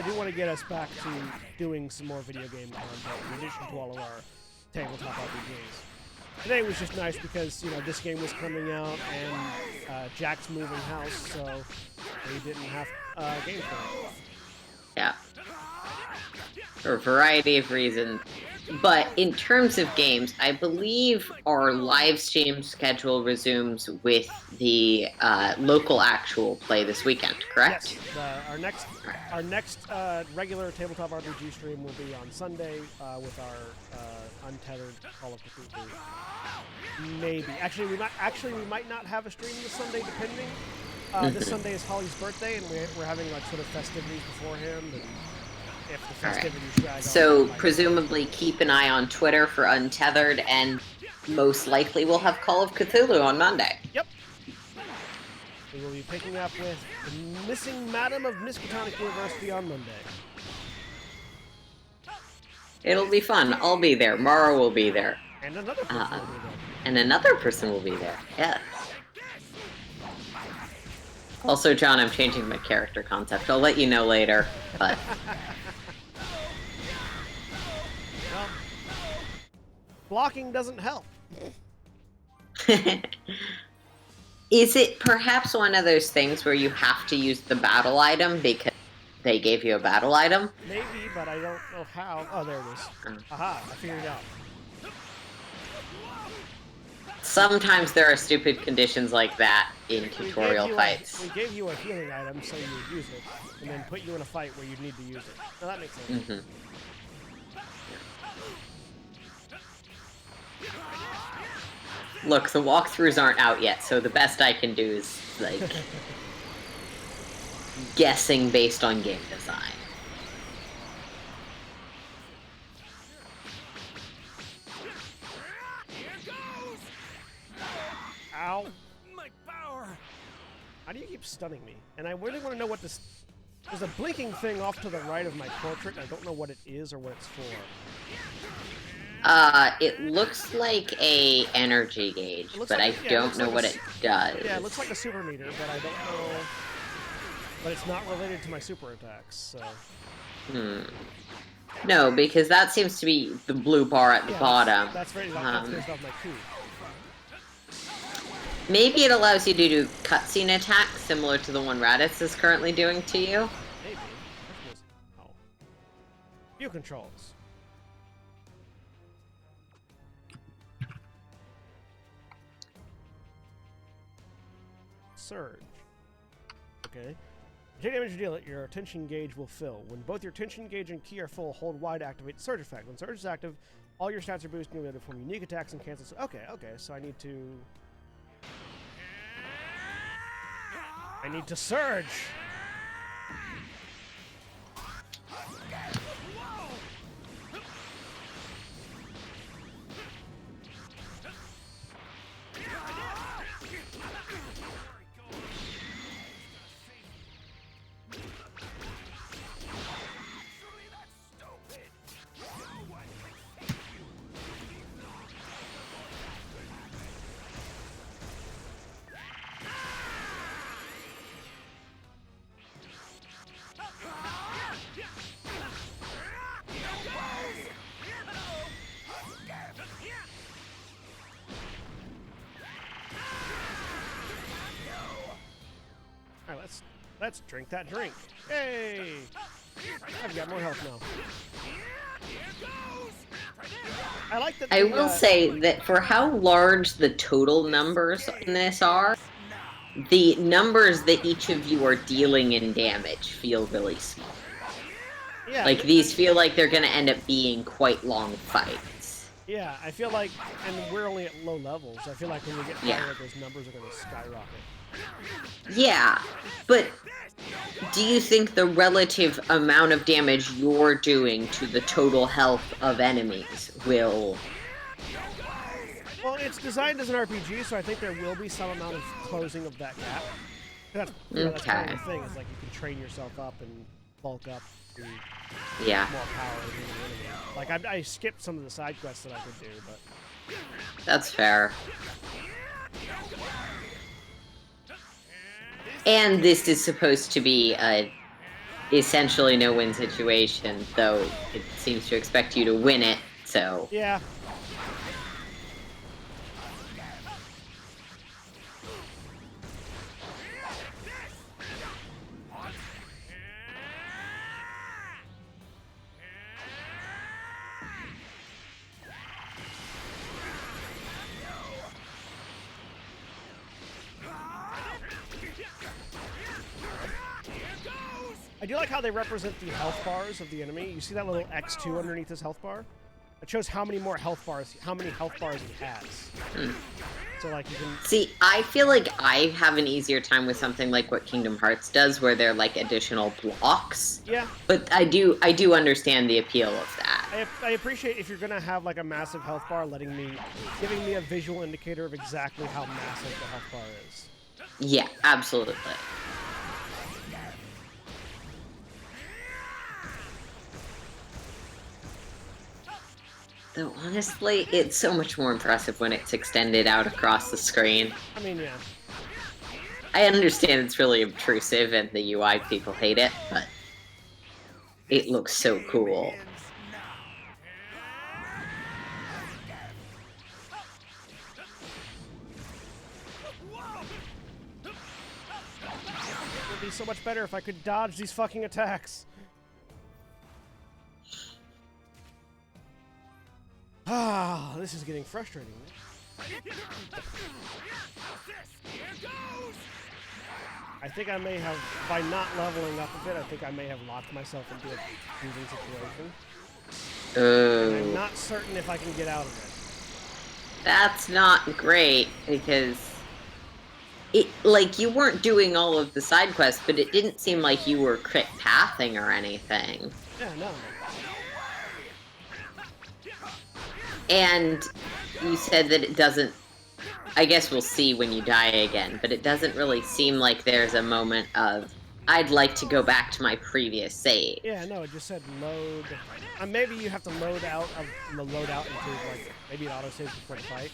do want to get us back to doing some more video game content in addition to all of our tabletop RPGs. Today was just nice because, this game was coming out and Jack's moving house, so we didn't have games going. Yeah. For a variety of reasons. But in terms of games, I believe our live stream schedule resumes with the local actual play this weekend, correct? Yes. Our next regular tabletop RPG stream will be on Sunday with our untethered Call of Cthulhu. Maybe. Actually, we might not have a stream this Sunday, depending. This Sunday is Holly's birthday, and we're having sort of festivities beforehand. And if the festivities drag on, so presumably keep an eye on Twitter for Untethered, and most likely we'll have Call of Cthulhu on Monday. Yep. We will be picking up with the Missing Madam of Miskatonic University on Monday. It'll be fun. I'll be there. Mara will be there. And another person will be there. And another person will be there. Yes. Also, John, I'm changing my character concept. I'll let you know later, but... Well, blocking doesn't help. Is it perhaps one of those things where you have to use the battle item because they gave you a battle item? Maybe, but I don't know how. Oh, there it is. Aha, I figured it out. Sometimes there are stupid conditions like that in tutorial fights. We gave you a healing item so you would use it, and then put you in a fight where you'd need to use it. Now that makes sense. Mm-hmm. Look, the walkthroughs aren't out yet, so the best I can do is, guessing based on game design. Ow. My power. How do you keep stunning me? And I really want to know what this... There's a blinking thing off to the right of my portrait. I don't know what it is or what it's for. It looks like a energy gauge, but I don't know what it does. Yeah, it looks like a super meter, but I don't know... But it's not related to my super attacks, so... No, because that seems to be the blue bar at the bottom. That's based off my coup. Maybe it allows you to do cutscene attacks similar to the one Raditz is currently doing to you. Maybe. Oh. View controls. Surge. Okay. Take damage you deal it, your attention gauge will fill. When both your attention gauge and key are full, hold Y to activate the surge effect. When surge is active, all your stats are boosted and you'll be able to perform unique attacks and cancels. Okay, so I need to surge. Alright, let's drink that drink. Hey! I've got more health now. I like that. I will say that for how large the total numbers in this are, the numbers that each of you are dealing in damage feel really small. Yeah, like, these feel like they're going to end up being quite long fights. Yeah, I feel like, and we're only at low levels, I feel like when we get higher, those numbers are going to skyrocket. Yeah, but do you think the relative amount of damage you're doing to the total health of enemies will... Well, it's designed as an RPG, so I think there will be some amount of closing of that gap. That's, that's kind of the thing, is like you can train yourself up and bulk up to Yeah. more power than the enemy. Like, I skipped some of the side quests that I could do, but... That's fair. And this is supposed to be a essentially no-win situation, though it seems to expect you to win it, so... Yeah. I do like how they represent the health bars of the enemy. You see that little X2 underneath his health bar? It shows how many more health bars, he has. So like you can... See, I feel like I have an easier time with something like what Kingdom Hearts does, where they're like additional blocks. Yeah. But I do understand the appeal of that. I appreciate if you're gonna have like a massive health bar, giving me a visual indicator of exactly how massive the health bar is. Yeah, absolutely. Though honestly, it's so much more impressive when it's extended out across the screen. I mean, yeah. I understand it's really obtrusive and the UI people hate it, but it looks so cool. It would be so much better if I could dodge these fucking attacks. Ah, this is getting frustrating. I think I may have, by not leveling up a bit, I think I may have locked myself into a losing situation. And I'm not certain if I can get out of it. That's not great, because it, like, you weren't doing all of the side quests, but it didn't seem like you were crit pathing or anything. Yeah, no. And you said that it doesn't... I guess we'll see when you die again, but it doesn't really seem like there's a moment of, I'd like to go back to my previous save. Yeah, no, it just said load. Maybe you have to load out into, like, maybe it autosaves before the fight.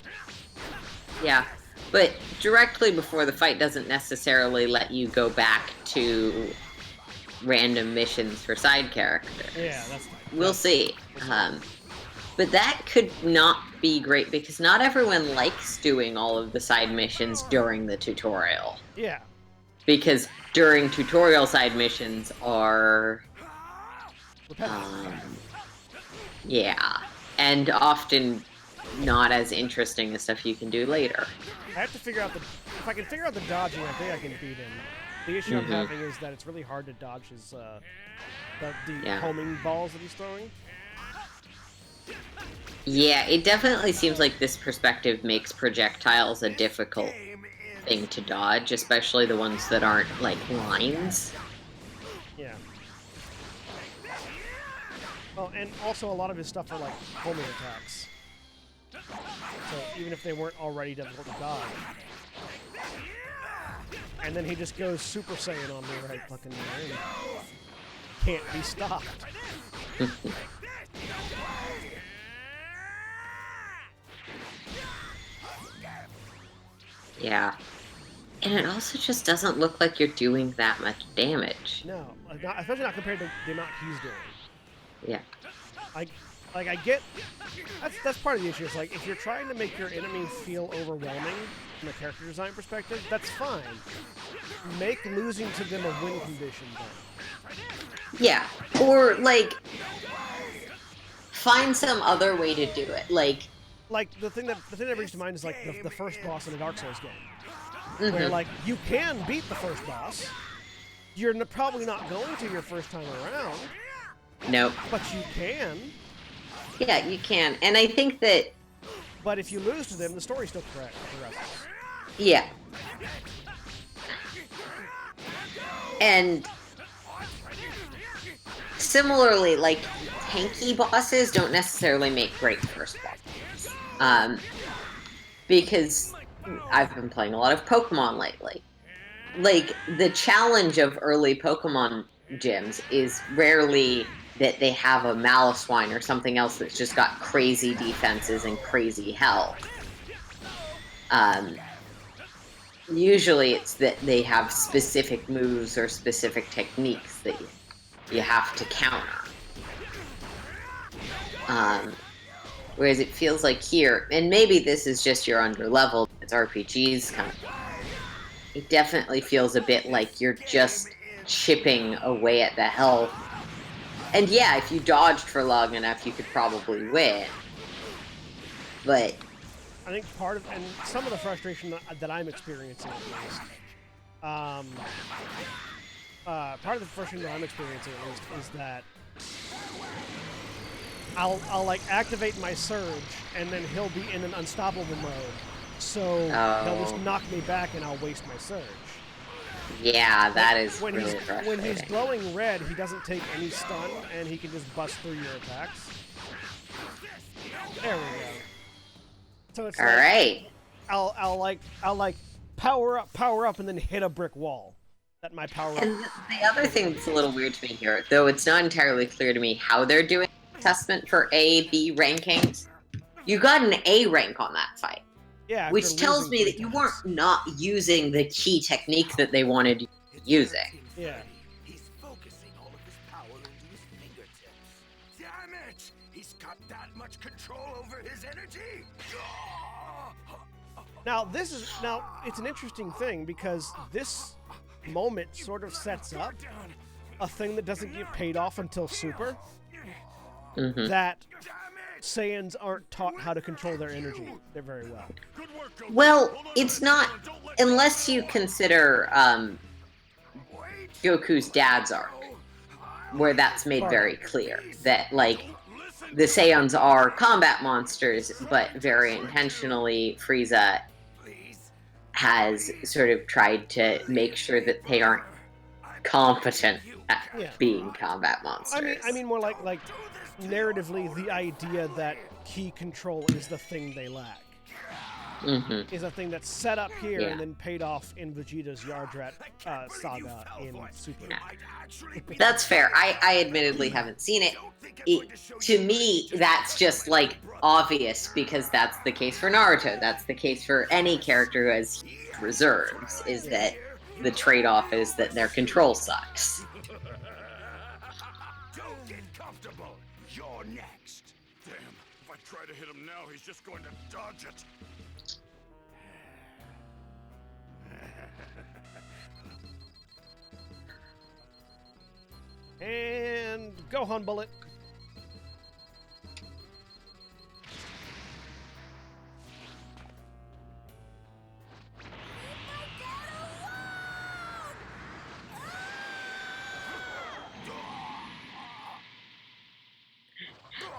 Yeah, but directly before the fight doesn't necessarily let you go back to random missions for side characters. Yeah, that's fine. We'll see. But that could not be great, because not everyone likes doing all of the side missions during the tutorial. Yeah. Because during tutorial side missions are... yeah. And often not as interesting as stuff you can do later. I have to figure out if I can figure out the dodging, I think I can beat him. The issue I'm having is that it's really hard to dodge his, the homing balls that he's throwing. Yeah, it definitely seems like this perspective makes projectiles a difficult thing to dodge, especially the ones that aren't, like, lines. Yeah. Well, and also a lot of his stuff are, like, homing attacks. So even if they weren't already difficult to dodge. And then he just goes Super Saiyan on me right fucking there and can't be stopped. Yeah. And it also just doesn't look like you're doing that much damage. No, especially not compared to the amount he's doing. Yeah. I get... That's part of the issue. It's like, if you're trying to make your enemy feel overwhelming from a character design perspective, that's fine. Make losing to them a win condition, then. Yeah. Or, like, find some other way to do it. Like the thing that brings to mind is like the first boss in a Dark Souls game, where like you can beat the first boss. You're probably not going to your first time around. Nope. But you can. Yeah, you can, and I think that. But if you lose to them, the story still progresses. Yeah. And similarly, like, tanky bosses don't necessarily make great first bosses. Because I've been playing a lot of Pokemon lately. Like, the challenge of early Pokemon gyms is rarely that they have a Malaswine or something else that's just got crazy defenses and crazy health. Usually it's that they have specific moves or specific techniques that you have to counter. Whereas it feels like here, and maybe this is just you're under level, it's RPGs kind of, it definitely feels a bit like you're just chipping away at the health. And yeah, if you dodged for long enough, you could probably win. But I think part of, and some of the frustration that I'm experiencing at least, part of the frustration that I'm experiencing at least is that I'll like activate my surge and then he'll be in an unstoppable mode. So he'll just knock me back and I'll waste my surge. yeah, that is When really he's frustrating. when he's glowing red, he doesn't take any stun and he can just bust through your attacks. There we go. So it's All like, right. I'll like power up, and then hit a brick wall. That my power And up. the other thing that's a little weird to me here, though it's not entirely clear to me how they're doing assessment for A, B rankings. You got an A rank on that fight, Yeah, which after tells losing me 3 that you times. weren't not using the key technique that they wanted you using. Yeah. He's focusing all of his power into his fingertips. Damn it! He's got that much control over his energy. Now it's an interesting thing because this moment sort of sets up a thing that doesn't get paid off until Super. Mm-hmm. That Saiyans aren't taught how to control their energy very well. Well, it's not, unless you consider Goku's dad's arc, where that's made very clear that, like, the Saiyans are combat monsters, but very intentionally, Frieza has sort of tried to make sure that they aren't competent at Yeah. being combat monsters. I mean more like narratively, the idea that key control is the thing they lack. Mm-hmm. Is a thing that's set up here Yeah. and then paid off in Vegeta's Yardrat saga in Super. That's fair. I admittedly haven't seen it. To me, that's just like obvious because that's the case for Naruto. That's the case for any character who has reserves, is that the trade-off is that their control sucks. Don't get comfortable. You're next. Damn, if I try to hit him now, he's just going to dodge it. And Gohan Bullet.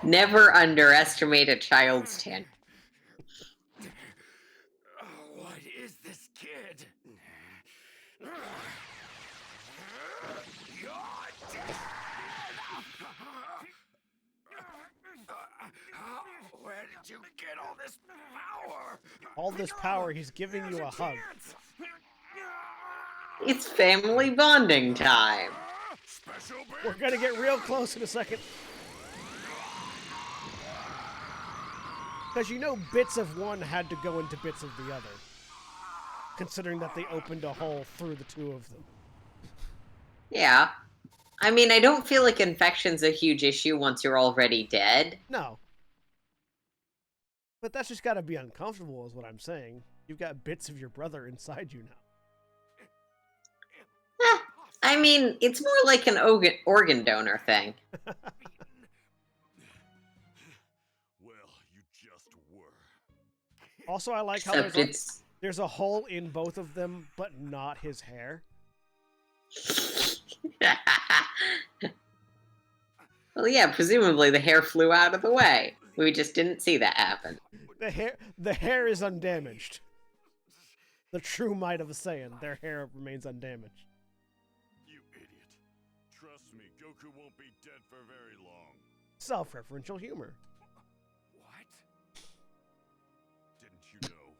Never underestimate a child's tantrum. What is this kid? You're dead. Where did you get all this power? All this power, he's giving you a hug. It's family bonding time. Special We're gonna get real close in a second. Because you know bits of one had to go into bits of the other. Considering that they opened a hole through the two of them. Yeah. I mean, I don't feel like infection's a huge issue once you're already dead. No. But that's just gotta be uncomfortable is what I'm saying. You've got bits of your brother inside you now. I mean, it's more like an organ donor thing. Well, you just were. Also, I like how Except there's a hole in both of them, but not his hair. Well, yeah, presumably the hair flew out of the way. We just didn't see that happen. The hair is undamaged. The true might of a Saiyan, their hair remains undamaged. You Trust me, Goku won't be dead for very long. Self-referential humor. What? Didn't you know?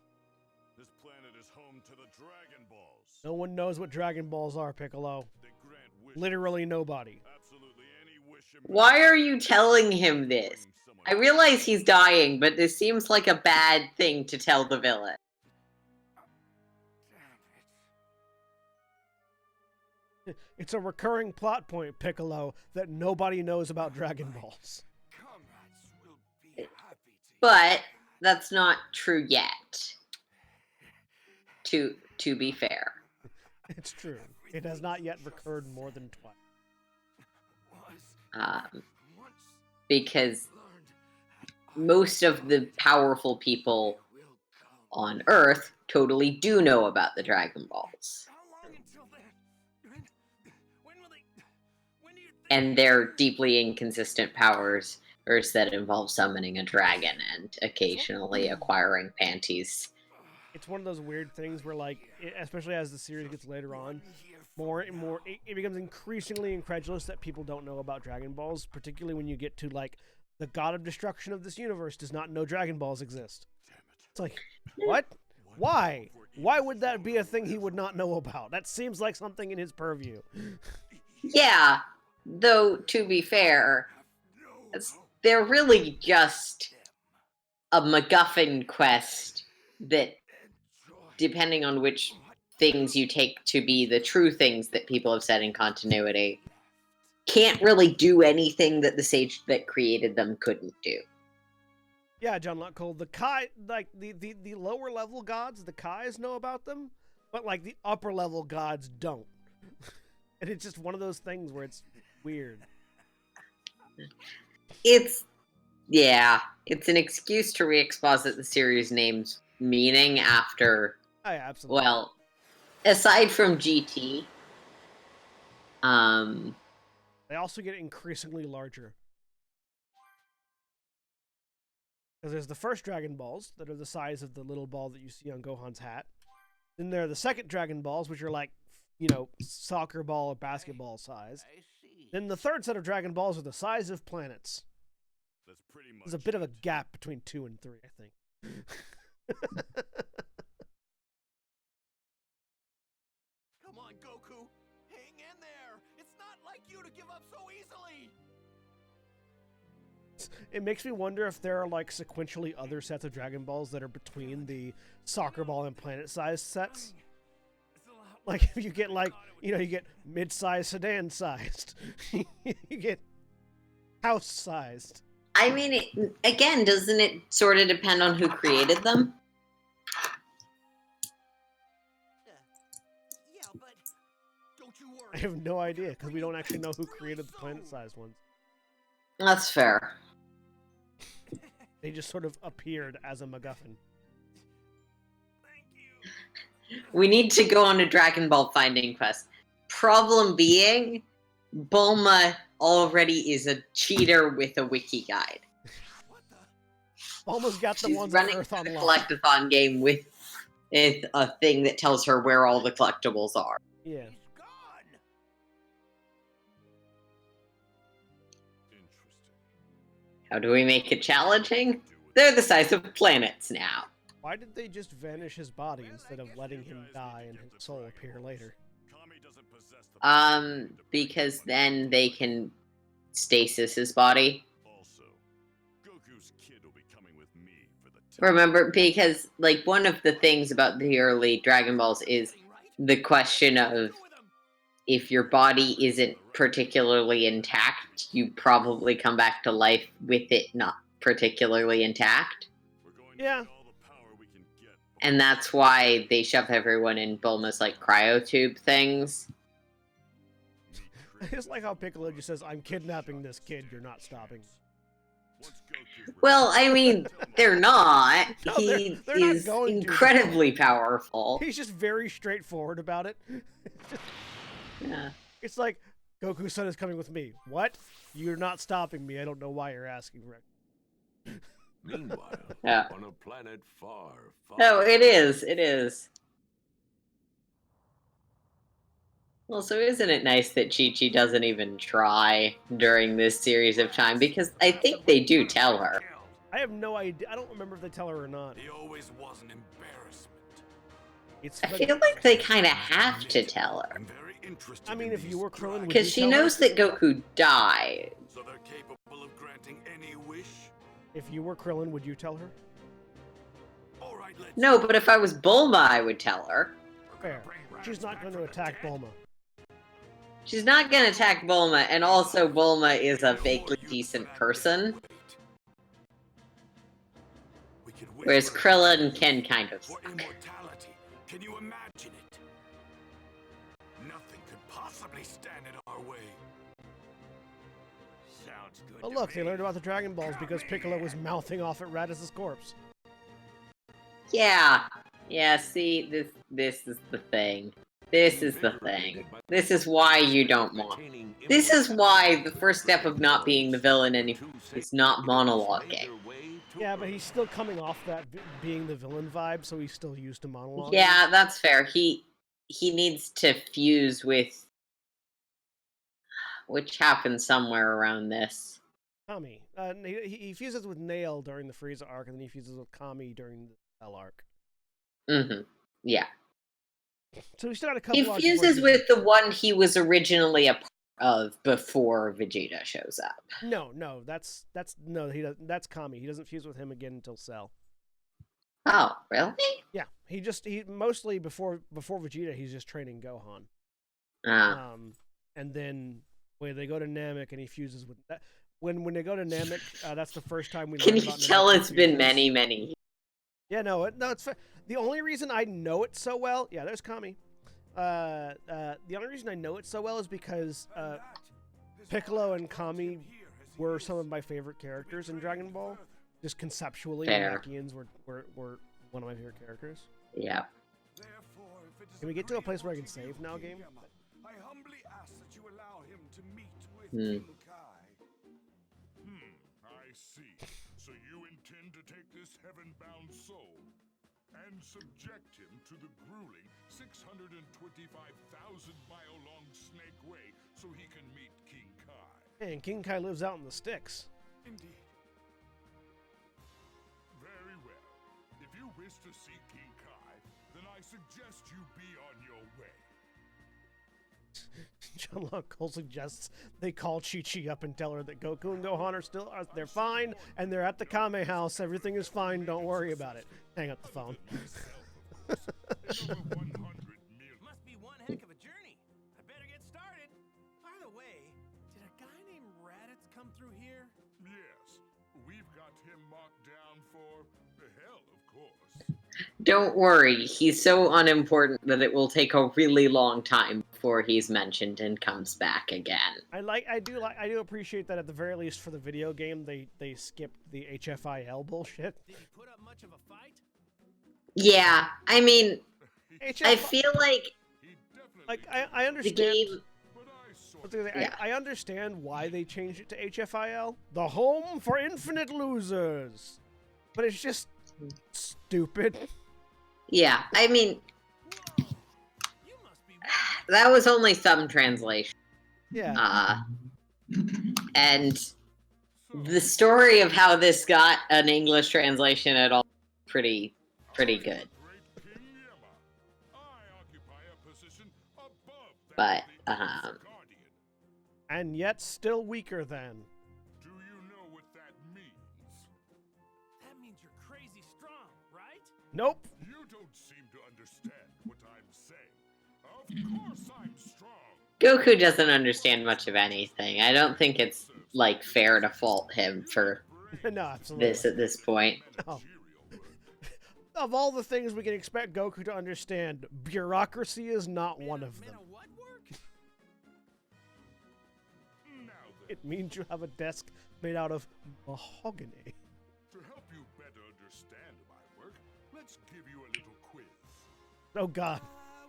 This planet is home to the Dragon Balls. No one knows what Dragon Balls are, Piccolo. They grant wishes. Literally nobody. Absolutely any wish. Why are you telling him this? I realize he's dying, but this seems like a bad thing to tell the villain. Damn it. It's a recurring plot point, Piccolo, that nobody knows about Dragon Balls. Comrades will be happy to. But that's not true yet. To be fair. It's true. It has not yet recurred more than twice. Because most of the powerful people on Earth totally do know about the Dragon Balls. How long until then? When will they? When do you think? And their deeply inconsistent powers that involve summoning a dragon and occasionally acquiring panties. It's one of those weird things where, like, especially as the series gets later on, more and more, it becomes increasingly incredulous that people don't know about Dragon Balls, particularly when you get to, like, the god of destruction of this universe does not know Dragon Balls exist. It's like, what? Why? Why would that be a thing he would not know about? That seems like something in his purview. Yeah, though, to be fair, they're really just a MacGuffin quest that, depending on which things you take to be the true things that people have said in continuity, can't really do anything that the sage that created them couldn't do. Yeah, John Locke, the Kai, like, the lower level gods, the Kais know about them, but, like, the upper level gods don't. And it's just one of those things where it's weird. It's an excuse to re-exposit the series name's meaning after, Oh, yeah, absolutely. well, aside from GT, They also get increasingly larger. Because there's the first Dragon Balls that are the size of the little ball that you see on Gohan's hat. Then there are the second Dragon Balls, which are like, you know, soccer ball or basketball size. I see. Then the third set of Dragon Balls are the size of planets. That's pretty much There's a bit of a it. gap between 2 and 3, I think. Come on, Goku. Hang in there. It's not like you to give up so easily. It makes me wonder if there are, like, sequentially other sets of Dragon Balls that are between the soccer ball and planet-sized sets. Like, if you get, like, you know, you get mid-sized sedan-sized. You get house-sized. I mean, again, doesn't it sort of depend on who created them? Yeah, but don't you worry. I have no idea, because we don't actually know who created the planet-sized ones. That's fair. They just sort of appeared as a MacGuffin. Thank you. We need to go on a Dragon Ball finding quest. Problem being, Bulma already is a cheater with a wiki guide. What the? Almost got the She's ones on running Earth on a lock. collectathon game with a thing that tells her where all the collectibles are. Yeah. He's gone. Interesting. How do we make it challenging? They're the size of planets now. Why did they just vanish his body instead of letting him die and his soul appear later? Kami doesn't possess the Because then they can stasis his body. Also, Goku's kid will be coming with me for the test. Remember, because, like, one of the things about the early Dragon Balls is the question of if your body isn't particularly intact, you probably come back to life with it not particularly intact. We're going to Yeah. get all the power we can get. And that's why they shove everyone in Bulma's, like, cryotube things. I just like how Piccolo just says, "I'm kidnapping this kid, you're not stopping." Once Goku's Well, I mean, they're not. No, He they're not is going to. incredibly powerful. He's just very straightforward about it. Yeah. It's like, Goku's son is coming with me. What? You're not stopping me. I don't know why you're asking, Rick. Meanwhile, Yeah. on a planet far, far. No, it is. It is. Well, so isn't it nice that Chi-Chi doesn't even try during this series of time? Because I think they do tell her. I have no idea. I don't remember if they tell her or not. He always was an embarrassment. It's I feel like they kind of have to tell her. I'm very interested I mean, in if you these were Krillin, would you Because she tell her? knows that Goku died. So they're capable of granting any wish? If you were Krillin, would you tell her? All right, let's No, but if I was Bulma, I would tell her. Fair. She's not going to attack Bulma. She's not going to attack Bulma, and also Bulma is a vaguely decent person, We could wish whereas for Krillin can kind of for suck. immortality. Can you imagine it? Nothing could possibly stand in our way. Sounds good. Oh to look, they me. learned about the Dragon Balls because Piccolo was mouthing off at Raditz' corpse. Yeah. Yeah, see, this is the thing. This is the thing. This is why you don't want. This is why the first step of not being the villain anymore is not monologuing. Yeah, but he's still coming off that being the villain vibe, so he's still used to monologue. Yeah, that's fair. He needs to fuse with, which happens somewhere around this. Kami. He fuses with Nail during the Frieza arc, and then he fuses with Kami during the Cell arc. Mm-hmm. Yeah. So he's still got a couple He arcs fuses before he- with the one he was originally a part of before Vegeta shows up. No, that's no, he doesn't. That's Kami. He doesn't fuse with him again until Cell. Oh, really? Yeah, he mostly before Vegeta, he's just training Gohan. Ah. And then when they go to Namek and he fuses with that. When they go to Namek, that's the first time we. Can learn you about tell Namek it's been fusions. many? Yeah, no, it's fair. The only reason I know it so well, yeah, there's Kami. The only reason I know it so well is because Piccolo and Kami were some of my favorite characters in Dragon Ball. Just conceptually, the Fair. Namekians were one of my favorite characters. Yeah. Can we get to a place where I can save now, game? I humbly ask that you allow him to meet with Hmm. King Kai. I see. So you intend to take this heaven-bound soul and subject him to the grueling 625,000-mile-long Snake Way so he can meet King Kai. And King Kai lives out in the sticks. Indeed. Very well. If you wish to see King Kai, then I suggest you be on your way. John Locke Cole suggests they call Chi-Chi up and tell her that Goku and Gohan they're fine, and they're at the Kame house. Everything is fine. Don't worry about it. Hang up the phone. Another 100 million. Must be one heck of a journey. I better get started. By the way, did a guy named Raditz come through here? Yes, we've got him marked down for hell, of course. Don't worry, he's so unimportant that it will take a really long time before he's mentioned and comes back again. I do appreciate that at the very least for the video game they skipped the HFIL bullshit. Did he put up much of a fight? Yeah, I mean, HFI, I feel like He definitely like I the understand. game. but I saw What's the other thing? Yeah. I understand why they changed it to HFIL, the home for infinite losers, but it's just stupid. Yeah, I mean, You must be that was only some translation. Yeah. And the story of how this got an English translation at all pretty good. Great King Yama. I occupy a position above that But, of the Earth's Guardian. And yet still weaker than. Do you know what that means? That means you're crazy strong, right? Nope. You don't seem to understand what I'm saying. Of course I'm strong. Goku doesn't understand much of anything. I don't think it's like fair to fault him for No, absolutely. this at this point. No. Of all the things we can expect Goku to understand, bureaucracy is not one of Man, them. a what work? Now then, It means you have a desk made out of mahogany. to help you better understand my work, let's give you a little quiz. Oh god,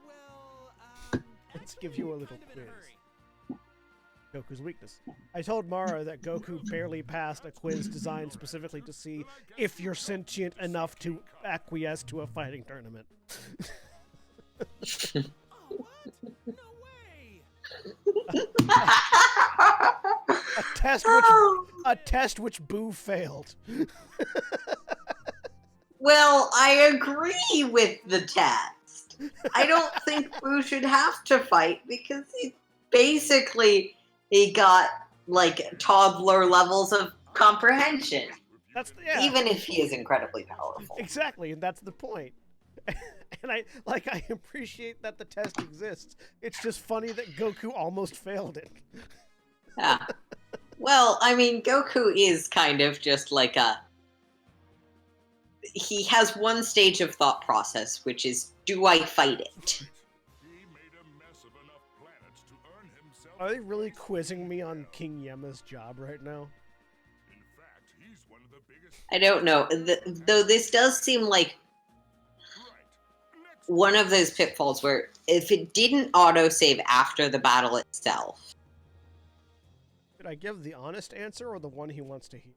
Well, let's give you a little kind of in a quiz. hurry. Goku's weakness. I told Mara that Goku barely passed a quiz designed specifically to see if you're sentient enough to acquiesce to a fighting tournament. Oh, what? No way! A test which Boo failed. Well, I agree with the test. I don't think Boo should have to fight because he got like toddler levels of comprehension. Even if he is incredibly powerful. Exactly, and that's the point. And I appreciate that the test exists. It's just funny that Goku almost failed it. Yeah. Well, I mean, Goku is kind of just like he has one stage of thought process, which is, do I fight it? Are they really quizzing me on King Yema's job right now? I don't know. Though this does seem like one of those pitfalls where if it didn't autosave after the battle itself. Should I give the honest answer or the one he wants to hear?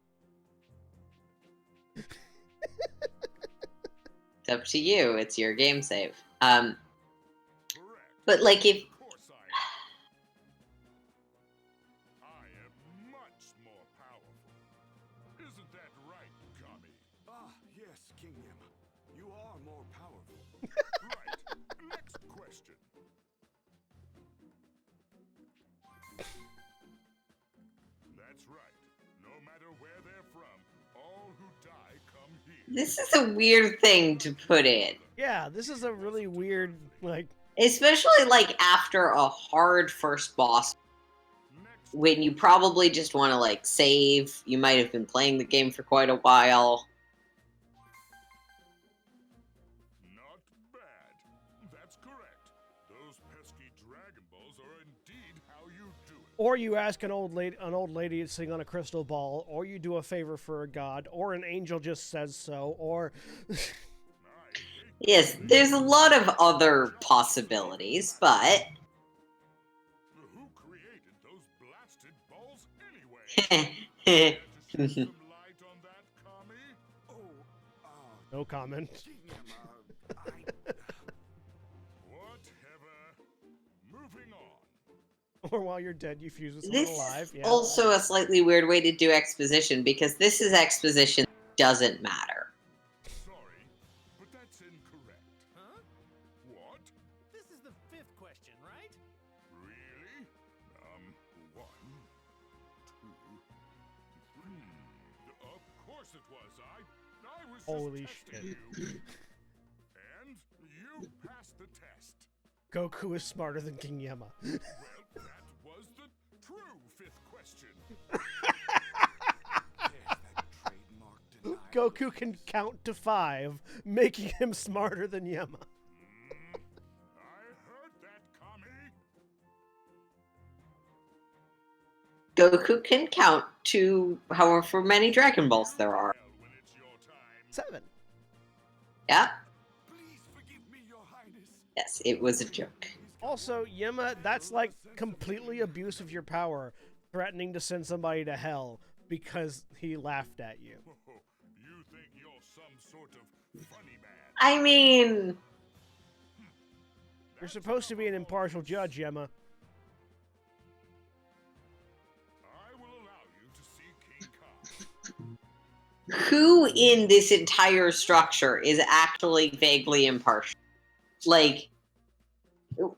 It's up to you. It's your game save. But like if I am much more powerful. Isn't that right, Kami? Ah, yes, King Yema. You are more powerful. Right. Next question. That's right. No matter where they're from, all who die come here. this is a weird thing to put in. Yeah, this is a really weird, like... Especially like after a hard first boss. When you probably just want to like save. You might have been playing the game for quite a while. Not bad. That's correct. Those pesky Dragon Balls are indeed how you do it. Or you ask an old lady to sing on a crystal ball, or you do a favor for a god, or an angel just says so, or... Yes, there's a lot of other possibilities, but... Who created those blasted balls anyway? Shed some light on that, Kami? No comment. Whatever. Moving on. Or while you're dead, you fuse with someone This alive. is Yeah. also a slightly weird way to do exposition, because this is exposition that doesn't matter. Sorry, but that's incorrect. Huh? What? This is the 5th question, right? Really? 1, 2, 3. Of course it was. I was Holy just shit. testing you. And you passed the test. Goku is smarter than King Yema. Well, that was the true 5th question. Goku can count to 5, making him smarter than Yema. I heard that, Kami. Goku can count to however many Dragon Balls there are. When it's your time. 7. Yeah? Please forgive me, Your Highness. Yes, it was a joke. Also, Yema, that's like completely abuse of your power, threatening to send somebody to hell because he laughed at you. You think you're some sort of funny man. I mean... You're supposed to be an impartial judge, Yema. I will allow you to see King Kong. Who in this entire structure is actually vaguely impartial? Like,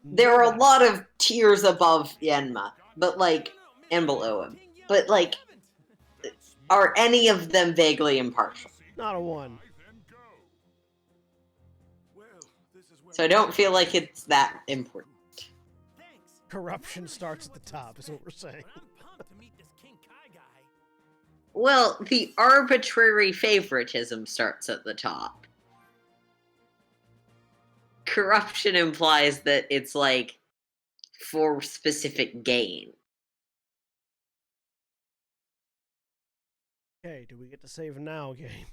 there are a lot of tiers above Yenma, but like, and below him. But like, are any of them vaguely impartial? Not a 1. Well, this is where So I don't feel like it's that important. Thanks. Corruption starts at the top, is what we're saying. I'm pumped to meet this King Kai guy. Well, the arbitrary favoritism starts at the top. Corruption implies that it's like for specific gain. Okay, do we get to save now, game?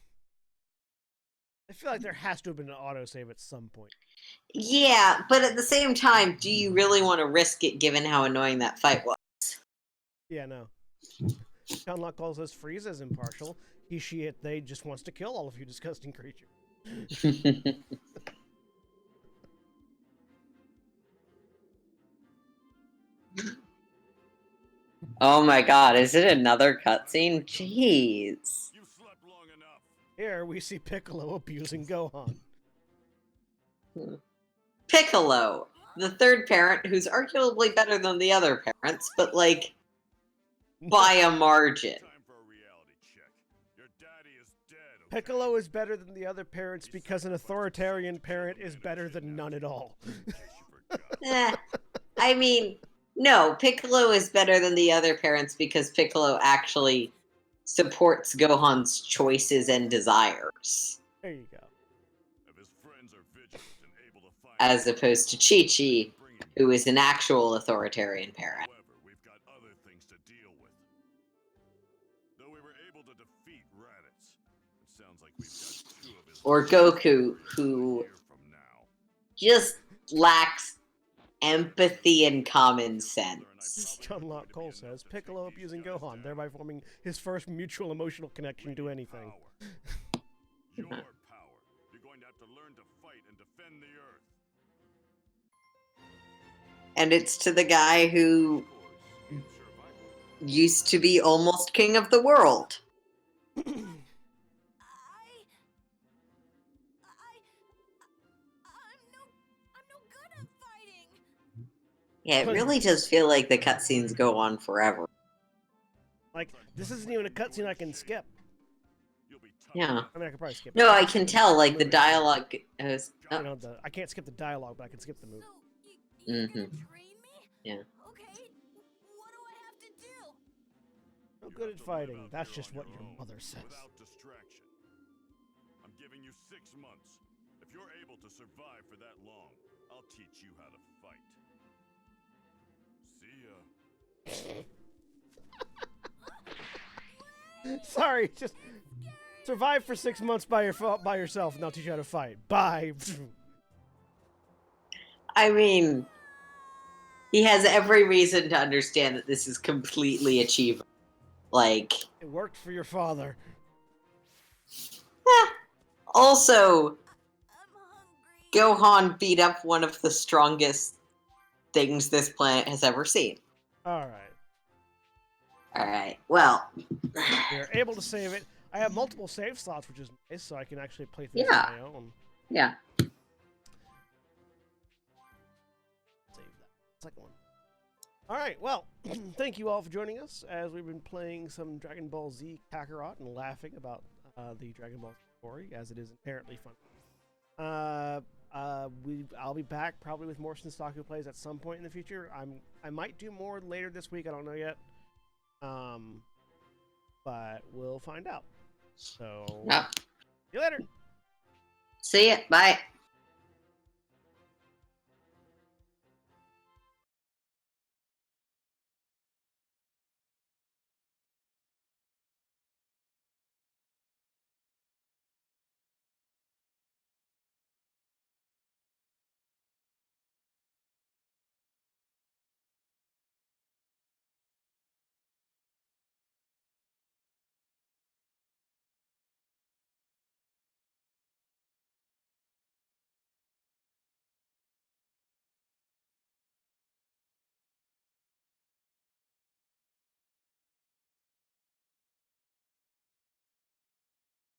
I feel like there has to have been an autosave at some point. Yeah, but at the same time, do you really want to risk it given how annoying that fight was? Yeah, no. Unlock calls us Frieza's impartial. He, she, it, they just wants to kill all of you disgusting creatures. Oh my god, is it another cutscene? Jeez. You've slept long enough. Here we see Piccolo abusing Gohan. Piccolo, the third parent, who's arguably better than the other parents, but like by a margin. Time for a reality check. Your daddy is dead. Okay? Piccolo is better than the other parents because an authoritarian parent is better than none at all. In case you forgot. Eh, I mean, no, Piccolo is better than the other parents because Piccolo actually supports Gohan's choices and desires, There you go. If his friends are vigilant and able to find as opposed to Chi-Chi, bring him. who is an actual authoritarian parent. However, we've got other things to deal with. Though we were able to defeat Raditz, it sounds like we've got 2 of his Or Goku, who a year from now. just lacks empathy and common sense. John Locke Cole says Piccolo abusing Gohan, thereby forming his first mutual emotional connection to anything. Power. Your power. You're going to have to learn to fight and defend the Earth. And it's to the guy who Of course, in survival. used to be almost king of the world. I'm no good at fighting. Yeah, it really does feel like the cutscenes go on forever. Like, this isn't even a cutscene I can skip. You'll be tough. Yeah. I mean, I could probably skip it. No, I can tell, like, the dialogue is... You know, I can't skip the dialogue, but I can skip the movie. So, you're gonna Mhm. train me? Yeah. Okay, what do I have to do? No You good have at to live fighting. out That's there just on what your own, mother says. Without distraction. I'm giving you 6 months. If you're able to survive for that long, I'll teach you how to fight. See ya. Sorry, just survive for 6 months by yourself, and I'll teach you how to fight. Bye. I mean, he has every reason to understand that this is completely achievable. Like, It worked for your father. also, I'm hungry. Gohan beat up one of the strongest things this planet has ever seen. All right. Alright, well, You're able to save it. I have multiple save slots, which is nice, so I can actually play things Yeah. on my own. yeah. Save that second one. All right. Well, thank you all for joining us as we've been playing some Dragon Ball Z Kakarot and laughing about the Dragon Ball story, as it is inherently fun. I'll be back probably with more Senstaku plays at some point in the future. I might do more later this week. I don't know yet. But we'll find out. So, Yeah. see you later. See ya. Bye.